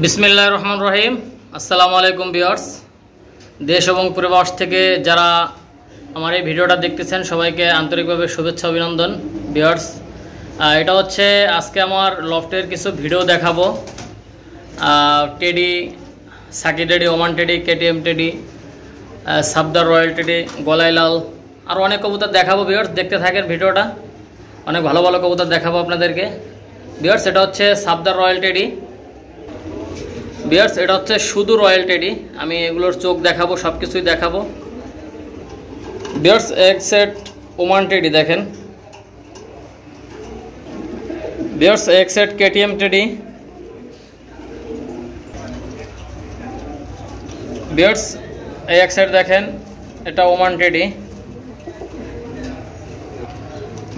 বিসমিল্লাহির রহমানির রহিম। আসসালামু আলাইকুম ভিউয়ার্স। দেশ এবং প্রবাস থেকে যারা আমার এই ভিডিওটা দেখতেছেন সবাইকে আন্তরিকভাবে শুভেচ্ছা অভিনন্দন ভিউয়ার্স। এটা হচ্ছে আজকে আমার লফটের কিছু ভিডিও দেখাবো। টেডি, সাকি teddy, Oman teddy, KTM teddy, সাবদার রয়্যাল টেডি, গলাইলাল, আর অনেক কবুতর দেখাবো ভিউয়ার্স। দেখতে থাকেন ভিডিওটা, অনেক ভালো ভালো কবুতর দেখাবো আপনাদেরকে ভিউয়ার্স। এটা হচ্ছে সাবদার রয়্যাল টেডি ভিউয়ার্স, এটা হচ্ছে শুধু রয়্যাল টেডি। আমি এগুলোর চোখ দেখাবো, সব কিছুই দেখাবো ভিউয়ার্স। এক সেট ওমান টেডি দেখেন ভিউয়ার্স, এক সেট কেটিএম টেডি ভিউয়ার্স, এই এক সেট দেখেন, এটা ওমান টেডি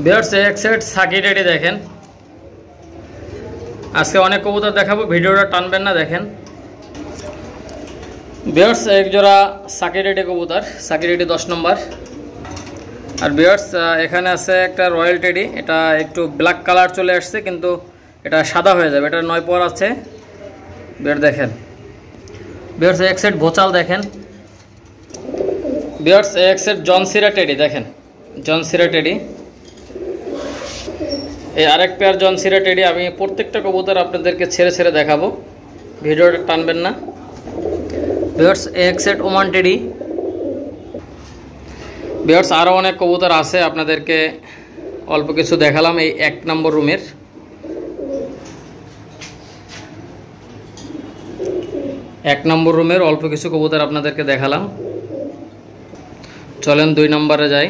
ভিউয়ার্স। এক সেট সাকি টেডি দেখেন। আজকে অনেক কবুতর দেখাবো, ভিডিওটা টানবেন না, দেখেন ভিউয়ার্স। এক জোড়া সাকি টেডি কবুতর, সাকি টেডি 10 নম্বর। আর ভিউয়ার্স এখানে আছে একটা রয়্যাল টেডি, এটা একটু ব্ল্যাক কালার চলে আসছে, কিন্তু এটা সাদা হয়ে যাবে, এটা 9 পর আছে ভিউয়ার্স। দেখেন ভিউয়ার্স, এক সেট ভোচাল দেখেন ভিউয়ার্স। এক সেট জনসিরা টেডি দেখেন, জনসিরা টেডি। এই আরেক পেয়ার জনসিরা টেডি। আমি প্রত্যেকটা কবুতর আপনাদেরকে ছেড়ে ছেড়ে দেখাবো, ভিডিওটা টানবেন না ভিউয়ার্স। এক সেট ওমান টেডি ভিউয়ার্স। আরও অনেক কবুতর আছে, আপনাদেরকে অল্প কিছু দেখালাম এই 1 নম্বর রুমের। অল্প কিছু কবুতর আপনাদেরকে দেখালাম। চলেন 2 নম্বরে যাই।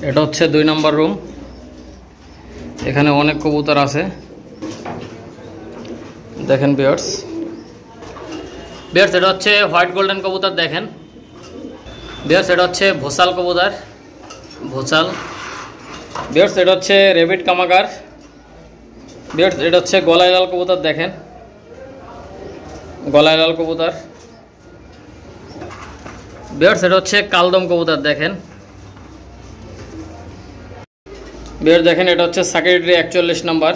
এটা হচ্ছে 2 নম্বর রুম। এখানে অনেক কবুতর আছে দেখেন ভিউয়ার্স। এটা হচ্ছে হোয়াইট গোল্ডেন কবুতর দেখেন ভিউয়ার্স। এটা হচ্ছে ভোসাল কবুতর, ভোসাল ভিউয়ার্স। এটা হচ্ছে রেবিট কামাগার ভিউয়ার্স। এটা হচ্ছে গলাইলাল কবুতর দেখেন, গলাইলাল কবুতর ভিউয়ার্স। এটা হচ্ছে কালদম কবুতর দেখেন ভিউয়ার্স। দেখেন এটা হচ্ছে সাকি টেডি 41 নম্বর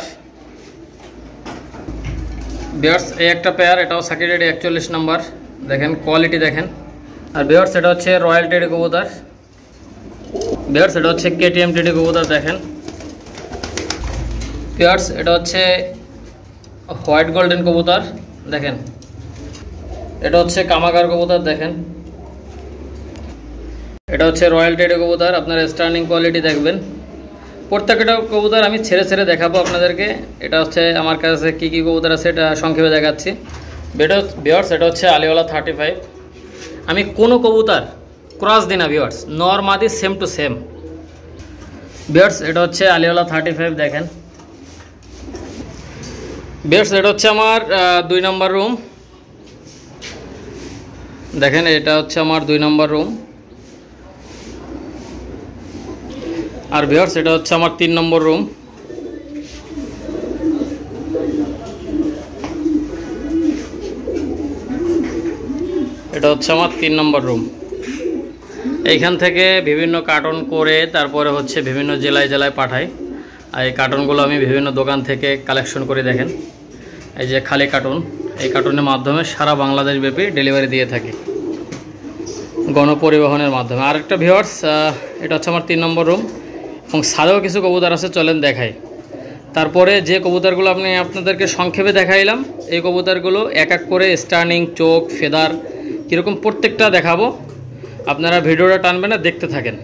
ভিউয়ার্স। এই একটা পেয়ার, এটাও সাকি টেডি 41 নম্বর দেখেন, কোয়ালিটি দেখেন। আর ভিউয়ার্স এটা হচ্ছে রয়্যাল টেডি কবুতর ভিউয়ার্স। এটা হচ্ছে কেটিএম টেডি কবুতর দেখেন ভিউয়ার্স। এটা হচ্ছে হোয়াইট গোল্ডেন কবুতর দেখেন। এটা হচ্ছে কামাগার কবুতর দেখেন। এটা হচ্ছে রয়্যাল টেডি কবুতর। আপনারা স্টার্নিং কোয়ালিটি দেখবেন। প্রত্যেকটা কবুতর আমি ছেড়ে ছেড়ে দেখাবো আপনাদেরকে। এটা হচ্ছে আমার কাছে কী কী কবুতর আছে এটা সংক্ষেপে দেখাচ্ছি ভিউয়ার্স। এটা হচ্ছে আলিওয়ালা 35। আমি কোনো কবুতর ক্রস দিই না ভিউয়ার্স, নর মাদি সেম টু সেম ভিউয়ার্স। এটা হচ্ছে আলিওয়ালা 35 দেখেন ভিউয়ার্স। এটা হচ্ছে আমার 2 নম্বর রুম দেখেন। এটা হচ্ছে আমার 2 নম্বর রুম। আর ভিউয়ার্স এটা হচ্ছে আমার 3 নম্বর রুম। এটা হচ্ছে আমার 3 নম্বর রুম। এইখান থেকে বিভিন্ন কার্টন করে তারপরে হচ্ছে বিভিন্ন জেলায় জেলায় পাঠাই। আর এই কার্টনগুলো আমি বিভিন্ন দোকান থেকে কালেকশন করে দেখেন। এই যে খালি কার্টন, এই কার্টনের মাধ্যমে সারা বাংলাদেশ ব্যাপী ডেলিভারি দিয়ে থাকি গণপরিবহনের মাধ্যমে। আর একটা ভিউয়ার্স, এটা হচ্ছে আমার 3 নম্বর রুম। এবং সারেও কিছু কবুতর আছে, চলেন দেখাই। তারপরে যে কবুতরগুলো আপনাদেরকে সংক্ষেপে দেখাইলাম, এই কবুতরগুলো এক এক করে স্টার্নিং, চোখ, ফেদার কীরকম প্রত্যেকটা দেখাবো। আপনারা ভিডিওটা টানবেন না, দেখতে থাকেন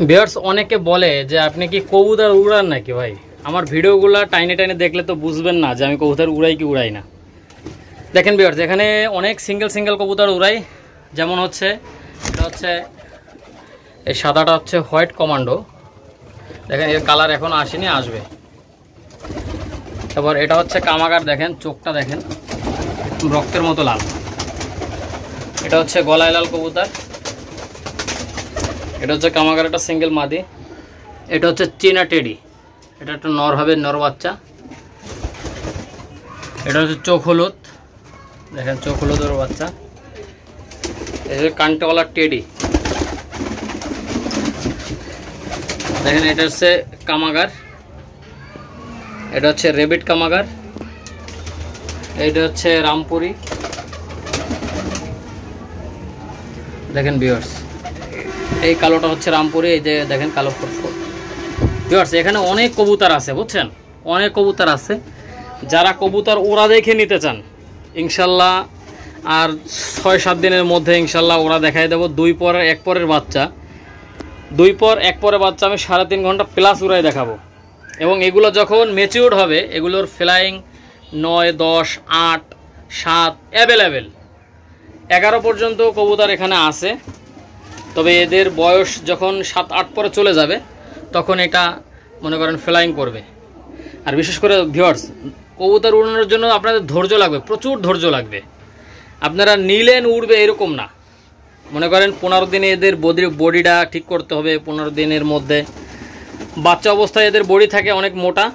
ভিউয়ার্স। অনেকে বলে যে আপনি কি কবুতর উড়ান নাকি ভাই? আমার ভিডিওগুলো টাইনে টাইনে দেখলে তো বুঝবেন না যে আমি কবুতর উড়াই কি উড়াই না। দেখেন ভিউয়ার্স, এখানে অনেক সিঙ্গেল কবুতর উড়াই। যেমন হচ্ছে এটা হচ্ছে এই সাদাটা হচ্ছে হোয়াইট কমান্ডো দেখেন, এর কালার এখন আসেনি, আসবে। তারপর এটা হচ্ছে কামাগার দেখেন, চোখটা দেখেন রক্তের মতো লাল। এটা হচ্ছে গলাইলাল কবুতর। এটা হচ্ছে কামাগার, একটা সিঙ্গেল মাদি। এটা হচ্ছে চীনা টেডি, এটা একটা নর হবে, নর বাচ্চা। এটা হচ্ছে চোখ হলুদ দেখেন, চোখ হলুদের বাচ্চা। এটা হচ্ছে কান্টওয়ালা টেডি দেখেন। এটা হচ্ছে কামাগার, এটা হচ্ছে রেবিট কামাগার, এইটা হচ্ছে রামপুরি। দেখেন ভিউয়ার্স, এই কালোটা হচ্ছে রামপুরি, এই যে দেখেন কালো ফুটফুট। ভিউয়ার্স এখানে অনেক কবুতর আছে, বুঝছেন, অনেক কবুতর আছে। যারা কবুতর ওরা দেখে নিতে চান ইনশাল্লাহ আর 6-7 দিনের মধ্যে ইনশাল্লাহ ওরা দেখাই দেবো। 2 পর 1 পরের বাচ্চা, 2 পর 1 পরের বাচ্চা আমি 3.5 ঘন্টা প্লাস উড়াই দেখাবো। এবং এগুলো যখন ম্যাচিউরড হবে এগুলোর ফ্লাইং 9, 10, 8, 7 অ্যাভেলেবেল, 11 পর্যন্ত কবুতর এখানে আছে। তবে এদের বয়স যখন 7-8 পরে চলে যাবে তখন এটা মনে করেন ফ্লাইং করবে। আর বিশেষ করে ভিউয়ার্স কবুতর উড়ানোর জন্য আপনাদের ধৈর্য লাগবে, প্রচুর ধৈর্য লাগবে। আপনারা নিলেন উড়বে এরকম না, মনে করেন 15 দিনে এদের বডিটা ঠিক করতে হবে। 15 দিনের মধ্যে বাচ্চা অবস্থায় এদের বডি থাকে অনেক মোটা,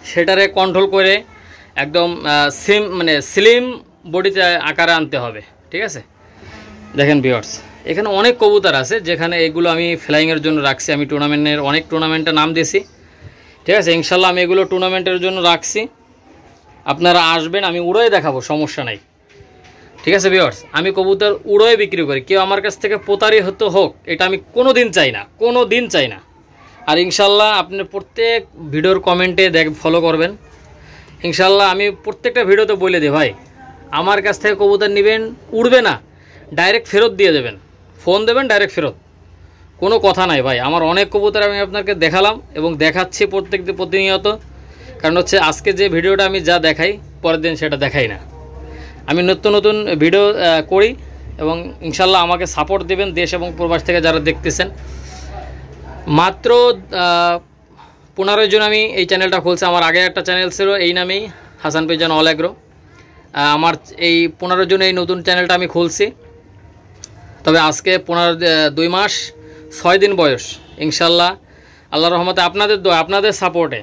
সেটারে কন্ট্রোল করে একদম স্লিম বডিতে আকারে আনতে হবে, ঠিক আছে। দেখেন ভিউয়ার্স এখানে অনেক কবুতর আছে, যেখানে এগুলো আমি ফ্লাইংয়ের জন্য রাখছি। আমি অনেক টুর্নামেন্টের নাম দিয়েছি, ঠিক আছে। ইনশাল্লাহ আমি এগুলো টুর্নামেন্টের জন্য রাখছি। আপনারা আসবেন, আমি উড়োয় দেখাবো, সমস্যা নাই, ঠিক আছে ভিউয়ার্স। আমি কবুতর উড়োয় বিক্রি করি, কেউ আমার কাছ থেকে প্রতারিত হোক এটা আমি কোনো দিন চাই না। আর ইনশাল্লাহ আপনি প্রত্যেক ভিডিওর কমেন্টে ফলো করবেন। ইনশাল্লাহ আমি প্রত্যেকটা ভিডিওতে বলে দিই, ভাই আমার কাছ থেকে কবুতর নেবেন, উড়বে না ডাইরেক্ট ফেরত দিয়ে দেবেন, ফোন দেবেন ডাইরেক্ট ফেরত, কোনো কথা নাই ভাই। আমার অনেক কবুতর আমি আপনাকে দেখালাম এবং দেখাচ্ছি প্রতিনিয়ত। কারণ হচ্ছে আজকে যে ভিডিওটা আমি যা দেখাই পরের দিন সেটা দেখাই না। আমি নতুন ভিডিও করি এবং ইনশাল্লাহ আমাকে সাপোর্ট দেবেন দেশ এবং প্রবাস থেকে যারা দেখতেছেন। মাত্র 15 জন আমি এই চ্যানেলটা খুলছি। আমার আগে একটা চ্যানেল ছিল এই নামেই, হাসান পেজান অল এগ্রো। আমার এই 15 জন এই নতুন চ্যানেলটা আমি খুলছি। তবে আজকে 2 মাস 6 দিন বয়স। ইনশাল্লাহ আল্লাহর রহমতে আপনাদের দোয়া, আপনাদের সাপোর্টে,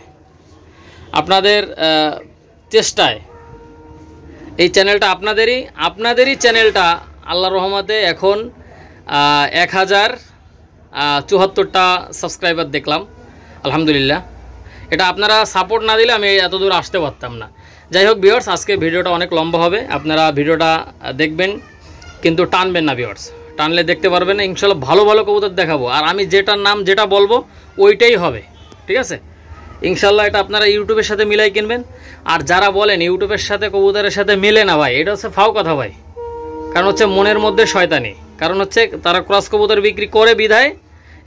আপনাদের চেষ্টায় এই চ্যানেলটা আপনাদেরই চ্যানেলটা আল্লাহর রহমতে এখন 1074টা সাবস্ক্রাইবার দেখলাম, আলহামদুলিল্লাহ। এটা আপনারা সাপোর্ট না দিলে আমি এত দূর আসতে পারতাম না। যাই হোক ভিউয়ার্স, আজকে ভিডিওটা অনেক লম্বা হবে, আপনারা ভিডিওটা দেখবেন কিন্তু টানবেন না ভিউয়ার্স, টানলে দেখতে পারবেন না। ইনশাল্লাহ ভালো ভালো কবুতর দেখাবো, আর আমি যেটার নাম যেটা বলবো ওইটাই হবে, ঠিক আছে। ইনশাল্লাহ এটা আপনারা ইউটিউবের সাথে মিলাই কিনবেন। আর যারা বলেন ইউটিউবের সাথে কবুতরের সাথে মেলে না, ভাই এটা হচ্ছে ফাও কথা ভাই। কারণ হচ্ছে মনের মধ্যে শয়তানি, কারণ হচ্ছে তারা ক্রস কবুতর বিক্রি করে বিধায়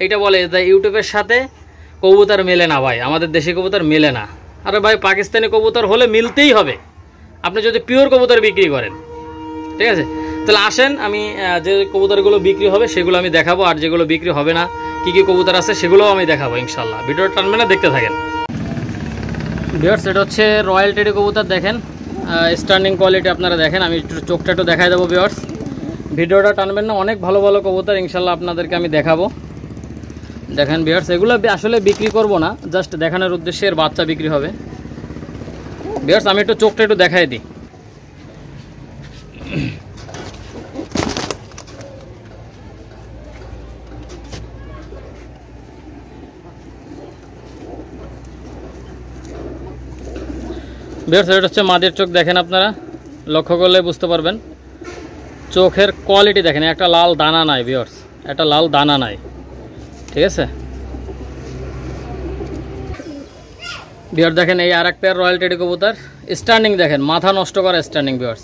এটা বলে যে ইউটিউবের সাথে কবুতর মেলে না ভাই, আমাদের দেশি কবুতর মেলে না। আরে ভাই পাকিস্তানি কবুতর হলে মিলতেই হবে আপনি যদি পিওর কবুতর বিক্রি করেন, ঠিক আছে। তাহলে আসেন, আমি যে কবুতরগুলো বিক্রি হবে সেগুলো আমি দেখাবো, আর যেগুলো বিক্রি হবে না কী কী কবুতর আছে সেগুলোও আমি দেখাবো ইনশাল্লাহ। ভিডিওটা টানবেন না, দেখতে থাকেন ভিউয়ার্স। এটা হচ্ছে রয়্যাল টেডি কবুতর, দেখেন স্ট্যান্ডিং কোয়ালিটি আপনারা দেখেন। আমি একটু চোখটা একটু দেখাই দেবো ভিউয়ার্স, ভিডিওটা টানবেন না। অনেক ভালো ভালো কবুতর ইনশাল্লাহ আপনাদেরকে আমি দেখাবো। দেখেন ভিউয়ার্স এগুলো আসলে বিক্রি করব না, জাস্ট দেখানোর উদ্দেশ্যে এর বাচ্চা বিক্রি হবে। ভিউয়ার্স আমি একটু চোখটা একটু দেখাই দিই। ভিউয়ার্স এটা হচ্ছে মাদের চোখ, দেখেন আপনারা লক্ষ্য করলে বুঝতে পারবেন। চোখের কোয়ালিটি দেখেন, একটা লাল দানা নাই ভিউয়ার্স, একটা লাল দানা নাই, ঠিক আছে। ভিউয়ার্স দেখেন এই আর এক পেয়ার রয়্যাল টেডি কবুতর, স্ট্যান্ডিং দেখেন, মাথা নষ্ট করা স্ট্যান্ডিং ভিউয়ার্স।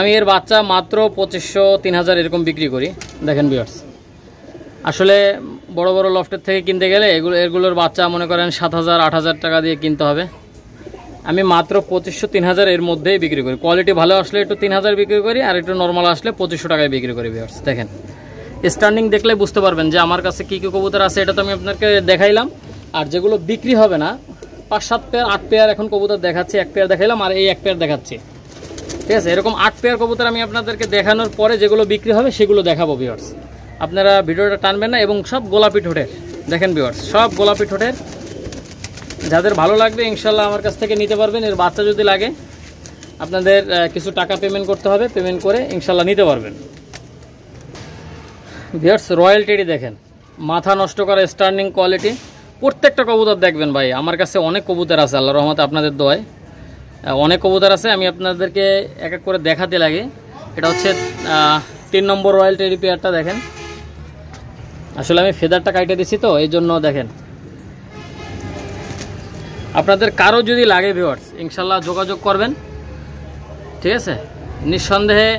আমি এর বাচ্চা মাত্র 2500-3000 এরকম বিক্রি করি। দেখেন ভিউয়ার্স আসলে বড় বড় লফটের থেকে কিনতে গেলে এগুলোর বাচ্চা মনে করেন 7000-8000 টাকা দিয়ে কিনতে হবে। আমি মাত্র 2500-3000 এর মধ্যেই বিক্রি করি। কোয়ালিটি ভালো আসলে একটু 3000 বিক্রি করি, আর একটু নর্মাল আসলে 2500 টাকায় বিক্রি করি ভিউয়ার্স। দেখেন স্ট্যান্ডিং দেখলে বুঝতে পারবেন যে আমার কাছে কী কী কবুতর আছে, এটা তো আমি আপনাকে দেখাইলাম। আর যেগুলো বিক্রি হবে না 5-7 পেয়ার 8 পেয়ার এখন কবুতর দেখাচ্ছি, 1 পেয়ার দেখাইলাম আর এই 1 পেয়ার দেখাচ্ছি, ঠিক আছে। এরকম 8 পেয়ার কবুতর আমি আপনাদেরকে দেখানোর পরে যেগুলো বিক্রি হবে সেগুলো দেখাবো ভিউয়ার্স। আপনারা ভিডিওটা টানবেন না। এবং সব গোলাপি ঠোঁটের, দেখেন ভিউয়ার্স সব গোলাপি ঠোঁটের, যাদের ভালো লাগবে ইনশাল্লাহ আমার কাছ থেকে নিতে পারবেন। এর বাচ্চা যদি লাগে আপনাদের কিছু টাকা পেমেন্ট করতে হবে, পেমেন্ট করে ইনশাল্লাহ নিতে পারবেন। ভিউয়ার্স রয়্যাল টেডি দেখেন, মাথা নষ্ট করা স্ট্যান্ডিং কোয়ালিটি, প্রত্যেকটা কবুতর দেখবেন ভাই, আমার কাছে অনেক কবুতর আছে আল্লাহর রহমতে, আপনাদের দোয়ায় অনেক কবুতর আছে। আমি আপনাদেরকে এক এক করে দেখাতে লাগে। এটা হচ্ছে 3 নম্বর রয়্যাল টেডি পেয়ারটা দেখেন। আসলে আমি ফেদারটা কাটে দিছি তো এই জন্য দেখেন। আপনাদের কারো যদি লাগে ভিউয়ার্স ইনশাল্লাহ যোগাযোগ করবেন, ঠিক আছে। নিঃসন্দেহে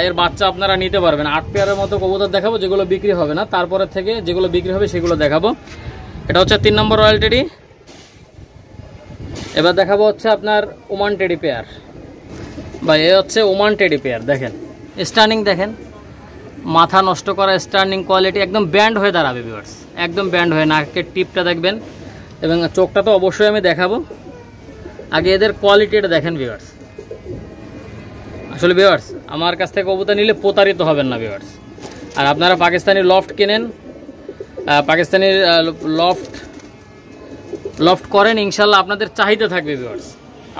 এর বাচ্চা আপনারা নিতে পারবেন। 8 পেয়ারের মতো কবুতর দেখাবো যেগুলো বিক্রি হবে না, তারপরে থেকে যেগুলো বিক্রি হবে সেগুলো দেখাবো। এটা হচ্ছে 3 নম্বর রয়্যাল টেডি। এবার দেখাবো হচ্ছে আপনার ওমান টেডি পেয়ার। বা এ হচ্ছে ওমান টেডি পেয়ার। দেখেন স্টার্নিং দেখেন, মাথা নষ্ট করা স্টার্নিং কোয়ালিটি, একদম ব্যান্ড হয়ে দাঁড়াবে ভিউয়ার্স, একদম ব্যান্ড হয়ে। নাকের টিপটা দেখবেন এবং চোখটা তো অবশ্যই আমি দেখাবো। আগে এদের কোয়ালিটিটা দেখেন ভিউয়ার্স। আসলে ভিউয়ার্স আমার কাছ থেকে কবুতর নিলে প্রতারিত হবেন না ভিউয়ার্স। আর আপনারা পাকিস্তানি লফট কেনেন, পাকিস্তানি লফট করেন, ইনশাল্লাহ আপনাদের চাহিদা থাকবে ভিউয়ার্স,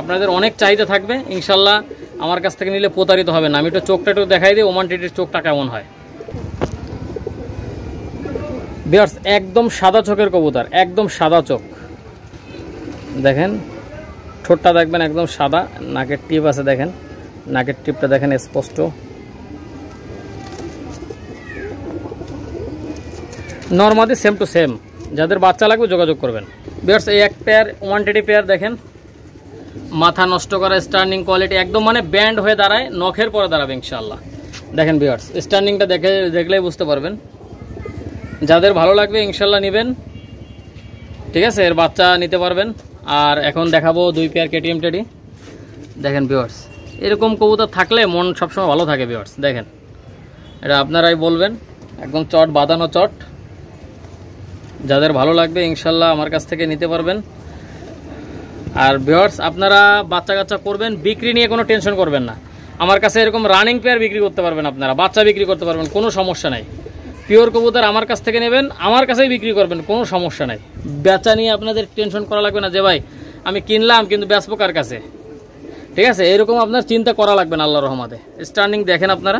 আপনাদের অনেক চাহিদা থাকবে ইনশাল্লাহ। আমার কাছ থেকে নিলে প্রতারিত হবেন না। আমি একটু চোখটা একটু দেখাই দিই ওমান টেডির চোখটা কেমন হয় ভিউয়ার্স। একদম সাদা চোখের কবুতর, একদম সাদা চোখ দেখেন। ঠোঁটটা দেখবেন একদম সাদা, নাকের টিপ আছে দেখেন, নাকের টিপটা দেখেন স্পষ্ট। Normally same to same. যাদের বাচ্চা লাগবে যোগাযোগ করবেন ভিউয়ার্স। এই এক পেয়ার ওমান টেডি পেয়ার দেখেন, মাথা নষ্ট করা স্টার্নিং কোয়ালিটি, একদম মানে ব্যান্ড হয়ে দাঁড়ায়, নখের পরে দাঁড়াবে ইনশাল্লাহ। দেখেন ভিউয়ার্স স্টার্নিংটা দেখলেই বুঝতে পারবেন। যাদের ভালো লাগবে ইনশাল্লাহ নেবেন, ঠিক আছে। এর বাচ্চা নিতে পারবেন। আর এখন দেখাবো 2 পেয়ার কেটিএম টেডি। দেখেন ভিউয়ার্স এরকম কবুতর থাকলে মন সবসময় ভালো থাকে ভিউয়ার্স। দেখেন এটা আপনারাই বলবেন, একদম চট বাঁধানো চট। যাদের ভালো লাগবে ইনশাল্লাহ আমার কাছ থেকে নিতে পারবেন। আর ভিউয়ার্স আপনারা বাচ্চা কাচ্চা করবেন, বিক্রি নিয়ে কোনো টেনশন করবেন না। আমার কাছে এরকম রানিং পেয়ার বিক্রি করতে পারবেন, আপনারা বাচ্চা বিক্রি করতে পারবেন, কোনো সমস্যা নাই। পিওর কবুতর আমার কাছ থেকে নেবেন, আমার কাছেই বিক্রি করবেন, কোনো সমস্যা নাই। বেচা নিয়ে আপনাদের টেনশন করা লাগবে না যে ভাই আমি কিনলাম কিন্তু বেচবো কার কাছে, ঠিক আছে। এরকম আপনার চিন্তা করা লাগবে না আল্লাহর রহমতে। স্টার্নিং দেখেন আপনারা,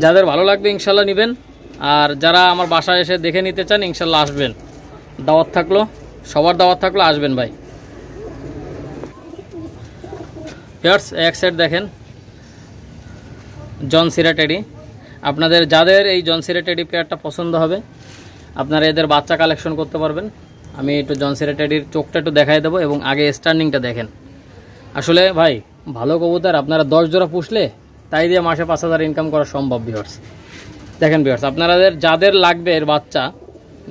যাদের ভালো লাগবে ইনশাল্লাহ নেবেন। আর যারা আমার বাসায় এসে দেখে নিতে চান ইনশাল্লাহ আসবেন, দাওয়াত থাকলো, সবার দাওয়াত থাকলো, আসবেন ভাই। ভিউয়ার্স এক সাইড দেখেন জনসিরা টেডি। আপনাদের যাদের এই জনসিরা টেডি পেয়ারটা পছন্দ হবে আপনারা এদের বাচ্চা কালেকশন করতে পারবেন। আমি একটু জনসিরা টেডির চোখটা একটু দেখাই দেবো এবং আগে স্টার্নিংটা দেখেন। আসলে ভাই ভালো কবুতর আপনারা 10 জোড়া পুষলে তাই দিয়ে মাসে 5,000 ইনকাম করা সম্ভব ভিউয়ার্স। দেখেন ভিউয়ার্স আপনাদের যাদের লাগবে এর বাচ্চা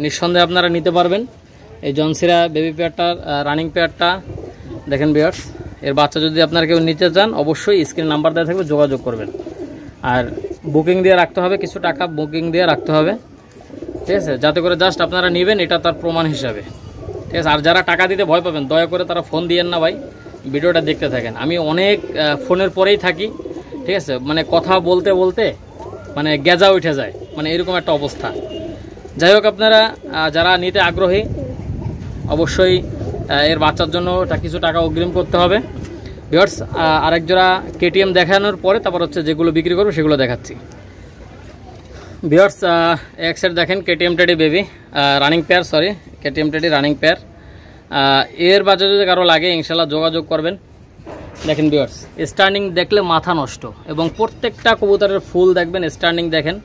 নিঃসন্দেহে আপনারা নিতে পারবেন। এই জনসিরা বেবি পেয়ারটার রানিং পেয়ারটা দেখেন ভিউয়ার্স। এর বাচ্চা যদি আপনারা কেউ নিতে চান অবশ্যই স্ক্রিন নাম্বার দেওয়া থাকবে, যোগাযোগ করবেন। আর বুকিং দিয়ে রাখতে হবে, কিছু টাকা বুকিং দিয়ে রাখতে হবে, ঠিক আছে, যাতে করে জাস্ট আপনারা নেবেন এটা তার প্রমাণ হিসাবে, ঠিক আছে। আর যারা টাকা দিতে ভয় পাবেন দয়া করে তারা ফোন দিয়েন না ভাই, ভিডিওটা দেখতে থাকেন। আমি অনেক ফোনের পরেই থাকি, ঠিক আছে, মানে কথা বলতে বলতে মানে গেজা উঠে যায়, মানে এরকম একটা অবস্থা। যাই হোক আপনারা যারা নিতে আগ্রহী অবশ্যই এর বাচ্চার জন্য কিছু টাকা অগ্রিম করতে হবে ভিউয়ার্স। আরেক জোড়া কেটিএম দেখানোর পরে তারপর হচ্ছে যেগুলো বিক্রি করবো সেগুলো দেখাচ্ছি ভিউয়ার্স। এক সাইড দেখেন KTM teddy baby running pair, sorry KTM teddy running pair. এর বাচ্চা যদি কারো লাগে ইনশাল্লাহ যোগাযোগ করবেন। দেখেন ভিউয়ার্স স্টার্নিং দেখলে মাথা নষ্ট, এবং প্রত্যেকটা কবুতরের ফুল দেখবেন স্টার্নিং দেখেন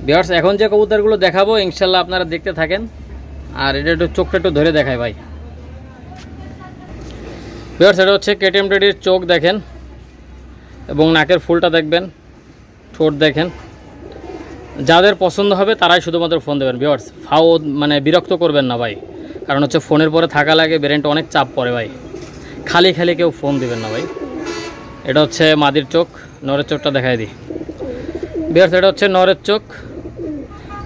ভিউয়ার্স। এখন যে কবুতরগুলো দেখাবো ইনশাল্লাহ আপনারা দেখতে থাকেন। আর এটা একটু চোখটা একটু ধরে দেখায় ভাই ভিউয়ার্স। এটা হচ্ছে কেটিএম টেডির চোখ দেখেন এবং নাকের ফুলটা দেখবেন, ঠোঁট দেখেন। যাদের পছন্দ হবে তারাই শুধুমাত্র ফোন দেবেন ভিউয়ার্স। মানে বিরক্ত করবেন না ভাই, কারণ হচ্ছে ফোনের পরে থাকা লাগে, ব্রেনটা অনেক চাপ পড়ে ভাই, খালি খালি কেউ ফোন দিবেন না ভাই। এটা হচ্ছে মাদির চোখ, নরের চোখটা দেখাই দিই ভিউয়ার্স। এটা হচ্ছে নরের চোখ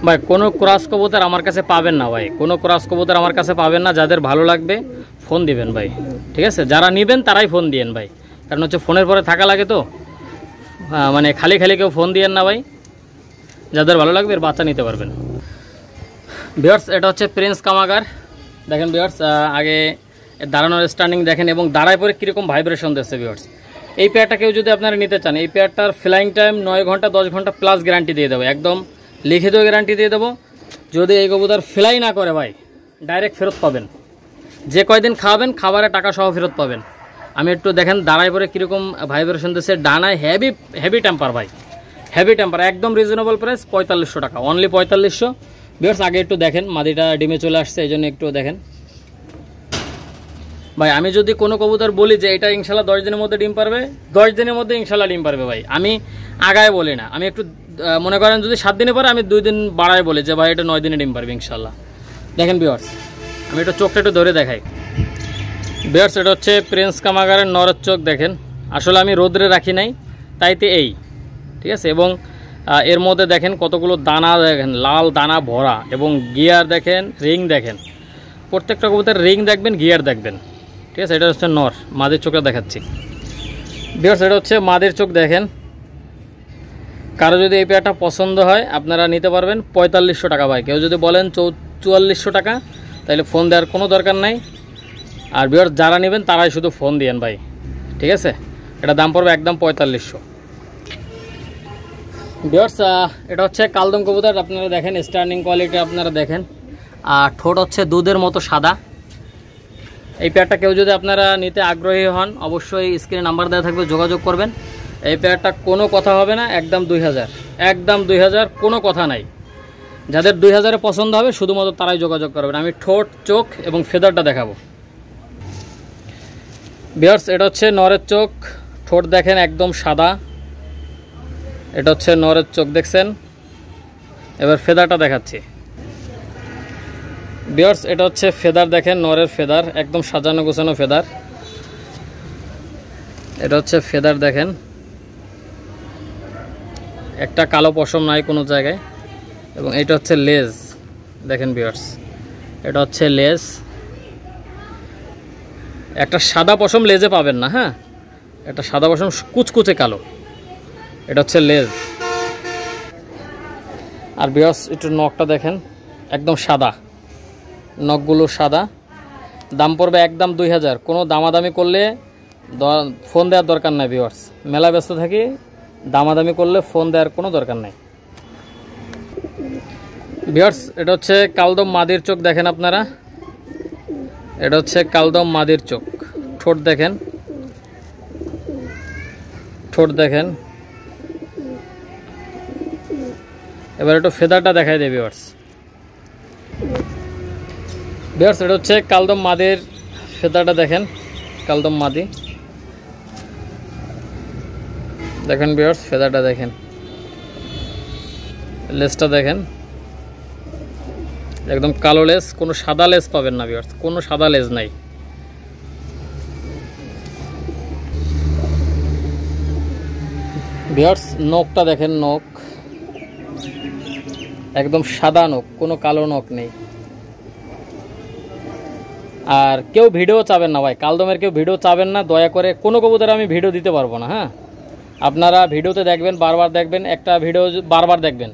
ভাই। কোনো ক্রস কবুতর আমার কাছে পাবেন না ভাই, কোনো ক্রস কবুতর আমার কাছে পাবেন না। যাদের ভালো লাগবে ফোন দিবেন ভাই, ঠিক আছে। যারা নেবেন তারাই ফোন দিয়েন ভাই, কারণ হচ্ছে ফোনের পরে থাকা লাগে তো, মানে খালি খালি কেউ ফোন দিয়েন না ভাই। যাদের ভালো লাগবে এর বাচ্চা নিতে পারবেন ভিউয়ার্স। এটা হচ্ছে প্রিন্স কামাগার। দেখেন ভিউয়ার্স আগে দাঁড়ানোর স্ট্যান্ডিং দেখেন এবং দাঁড়ায় পরে কীরকম ভাইব্রেশন দিচ্ছে ভিউয়ার্স। এই পেয়ারটা কেউ যদি আপনারা নিতে চান, এই পেয়ারটার ফ্লাইং টাইম 9 ঘন্টা 10 ঘন্টা প্লাস গ্যারান্টি দিয়ে দেবো, একদম লিখিত গ্যারান্টি দিয়ে দেবো। যদি এই কবুতর ফ্লাই না করে ভাই ডাইরেক্ট ফেরত পাবেন। যে কয়দিন খাওয়াবেন খাবারের টাকা সহ ফেরত পাবেন। আমি একটু দেখেন দাঁড়ায় পরে কীরকম ভাইব্রেশন দিচ্ছে, ডানায় হেভি টেম্পার ভাই, হেভি টেম্পার, একদম রিজনেবল প্রাইস 4500 টাকা, অনলি 4500। ভিউয়ার্স আগে একটু দেখেন, মাদিটা ডিমে চলে আসছে, এই জন্য একটু দেখেন ভাই। আমি যদি কোনো কবুতর বলি যে এটা ইনশাল্লাহ 10 দিনের মধ্যে ডিম পারবে, 10 দিনের মধ্যে ইনশাল্লাহ ডিম পারবে ভাই। আমি আগায় বলি না, আমি একটু মনে করেন যদি 7 দিনে পারে আমি 2 দিন বাড়ায় বলি যে ভাই এটা 9 দিনে ডিম পারবে ইনশাল্লাহ। দেখেন ভিউয়ার্স আমি একটু চোখটা একটু ধরে দেখাই। ভিউয়ার্স এটা হচ্ছে প্রিন্স কামাগারের নরের চোখ। দেখেন আসলে আমি রোদ্রে রাখি নাই তাইতে এই, ঠিক আছে। এবং এর মধ্যে দেখেন কতগুলো দানা, দেখেন লাল দানা ভরা, এবং গিয়ার দেখেন, রিং দেখেন, প্রত্যেকটা কবুতর রিং দেখবেন, গিয়ার দেখবেন, ঠিক আছে। এটা হচ্ছে নর, মাদের চোখটা দেখাচ্ছি। ভিউয়ার্স এটা হচ্ছে মাদের চোখ। দেখেন কারো যদি এই পেয়ারটা পছন্দ হয় আপনারা নিতে পারবেন 4500 টাকা ভাই। কেউ যদি বলেন 4400 টাকা তাহলে ফোন দেওয়ার কোনো দরকার নাই। আর ভিউয়ার্স যারা নেবেন তারাই শুধু ফোন দিয়েন ভাই, ঠিক আছে। এটা দাম পড়বে একদম 4500। ভিউয়ার্স এটা হচ্ছে কালদম কবুতর। আপনারা দেখেন স্ট্যান্ডিং কোয়ালিটি আপনারা দেখেন, আর ঠোঁট হচ্ছে দুধের মতো সাদা। এই পেয়ারটা কেউ যদি আপনারা নিতে আগ্রহী হন অবশ্যই স্ক্রিনে নাম্বার দেওয়া থাকবে, যোগাযোগ করবেন। এই পেয়ারটা কোনো কথা হবে না, একদম 2000, একদম 2000, কোনো কথা নাই। যাদের 2000-এ পছন্দ হবে শুধুমাত্র তারাই যোগাযোগ করবেন। আমি ঠোঁট, চোখ এবং ফেদারটা দেখাবো। ভিউয়ার্স এটা হচ্ছে নরের চোখ, ঠোঁট দেখেন একদম সাদা। এটা হচ্ছে নরের চোখ দেখছেন। এবার ফেদারটা দেখাচ্ছি। ভিউয়ার্স এটা হচ্ছে ফেদার, দেখেন নরের ফেদার, একদম সাজানো গোছানো ফেদার। এটা হচ্ছে ফেদার দেখেন, একটা কালো পশম নাই কোনো জায়গায়। এবং এটা হচ্ছে লেজ দেখেন ভিউয়ার্স, এটা হচ্ছে লেজ, একটা সাদা পশম লেজে পাবেন না, হ্যাঁ, একটা সাদা পশম কুচকুচে কালো। এটা হচ্ছে লেজ। আর ভিউয়ার্স একটু নখটা দেখেন একদম সাদা, নখগুলো সাদা। দাম পড়বে একদম 2000। কোনো দামাদামি করলে ফোন দেওয়ার দরকার নাই ভিউয়ার্স, মেলা ব্যস্ত থাকি, দামাদামি করলে ফোন দেওয়ার কোনো দরকার নাই। ভিউয়ার্স এটা হচ্ছে কালদম মাদির চোখ দেখেন আপনারা, এটা হচ্ছে কালদম মাদির চোখ। ঠোঁট দেখেন, ঠোঁট দেখেন। এবার একটু ফেদারটা দেখাই দেয় ভিউয়ার্স। ভিউয়ার্স এটা হচ্ছে কালদম মাদির ফেদারটা দেখেন, কালদম মাদি দেখেন ভিউয়ার্স, ফেদারটা দেখেন, লেজটা দেখেন একদম কালো লেজ, কোনো সাদা লেজ পাবেন না ভিউয়ার্স, কোনো সাদা লেজ নাই। ভিউয়ার্স নখটা দেখেন, নখ একদম সাদা নখ, কোনো কালো নখ নেই। আর কেউ ভিডিও চাবেন না ভাই, কালদমের কেউ ভিডিও চাবেন না দয়া করে। কোনো কবুতরে আমি ভিডিও দিতে পারবো না, হ্যাঁ। আপনারা ভিডিওতে দেখবেন, বারবার দেখবেন, একটা ভিডিও বারবার দেখবেন,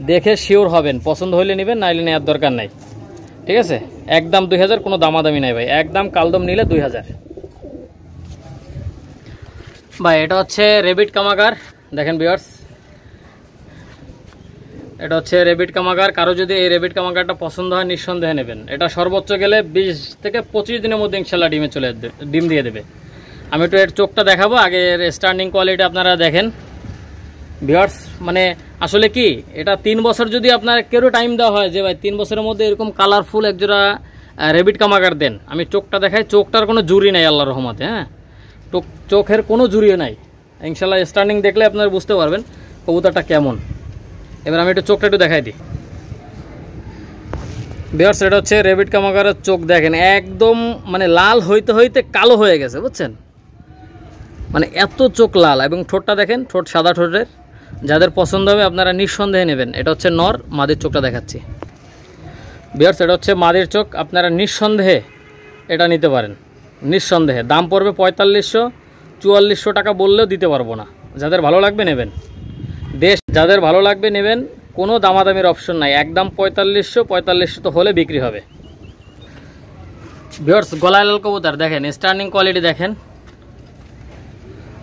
দেখে শিওর হবেন, পছন্দ হলে নেবেন, নাইলে নেওয়ার দরকার নাই, ঠিক আছে। একদম 2000, কোনো দামাদামি নাই ভাই, একদম কালদম নিলে 2000 ভাই। এটা হচ্ছে রেবিট কামাগার দেখেন ভিউয়ার্স, এটা হচ্ছে রেবিট কামাগার। কারো যদি এই রেবিট কামাগারটা পছন্দ হয় নিঃসন্দেহে নেবেন। এটা সর্বোচ্চ গেলে 20 থেকে 25 দিনের মধ্যে ইনশাল্লাহ ডিম দিয়ে দেবে। আমি একটু এর চোখটা দেখাবো, আগে এর স্ট্যান্ডিং কোয়ালিটি আপনারা দেখেন ভিউয়ার্স। মানে আসলে কি এটা 3 বছর যদি আপনার কেউ টাইম দেওয়া হয় যে ভাই 3 বছরের মধ্যে এরকম কালারফুল একজোড়া রেবিট কামাগার দেন, আমি চোখটা দেখাই, চোখটার কোনো জুরি নাই আল্লাহর রহমতে, হ্যাঁ, চোখের কোনো জুরিও নাই ইনশাল্লাহ। স্ট্যান্ডিং দেখলে আপনারা বুঝতে পারবেন কবুতরটা কেমন। এবার আমি একটু চোখটা একটু দেখাই দিই ভিউয়ার্স। এটা হচ্ছে রেবিট কামাগারের চোখ দেখেন, একদম মানে লাল হইতে হইতে কালো হয়ে গেছে, বুঝছেন, মানে এত চোখ লাল। এবং ঠোঁটটা দেখেন, ঠোঁট সাদা ঠোঁটের। যাদের পছন্দ হবে আপনারা নিঃসন্দেহে নেবেন। এটা হচ্ছে নর, মাদির চোখটা দেখাচ্ছি ভিউয়ার্স। এটা হচ্ছে মাদির চোখ, আপনারা নিঃসন্দেহে এটা নিতে পারেন, নিঃসন্দেহে। দাম পড়বে 4500, 4400 টাকা বললেও দিতে পারবো না। যাদের ভালো লাগবে নেবেন, যাদের ভালো লাগবে নেবেন, কোনো দামাদামির অপশন নাই, একদম 4500 তো হলে বিক্রি হবে ভিউয়ার্স। গলায় লাল কবুতর দেখেন, স্ট্যান্ডিং কোয়ালিটি দেখেন।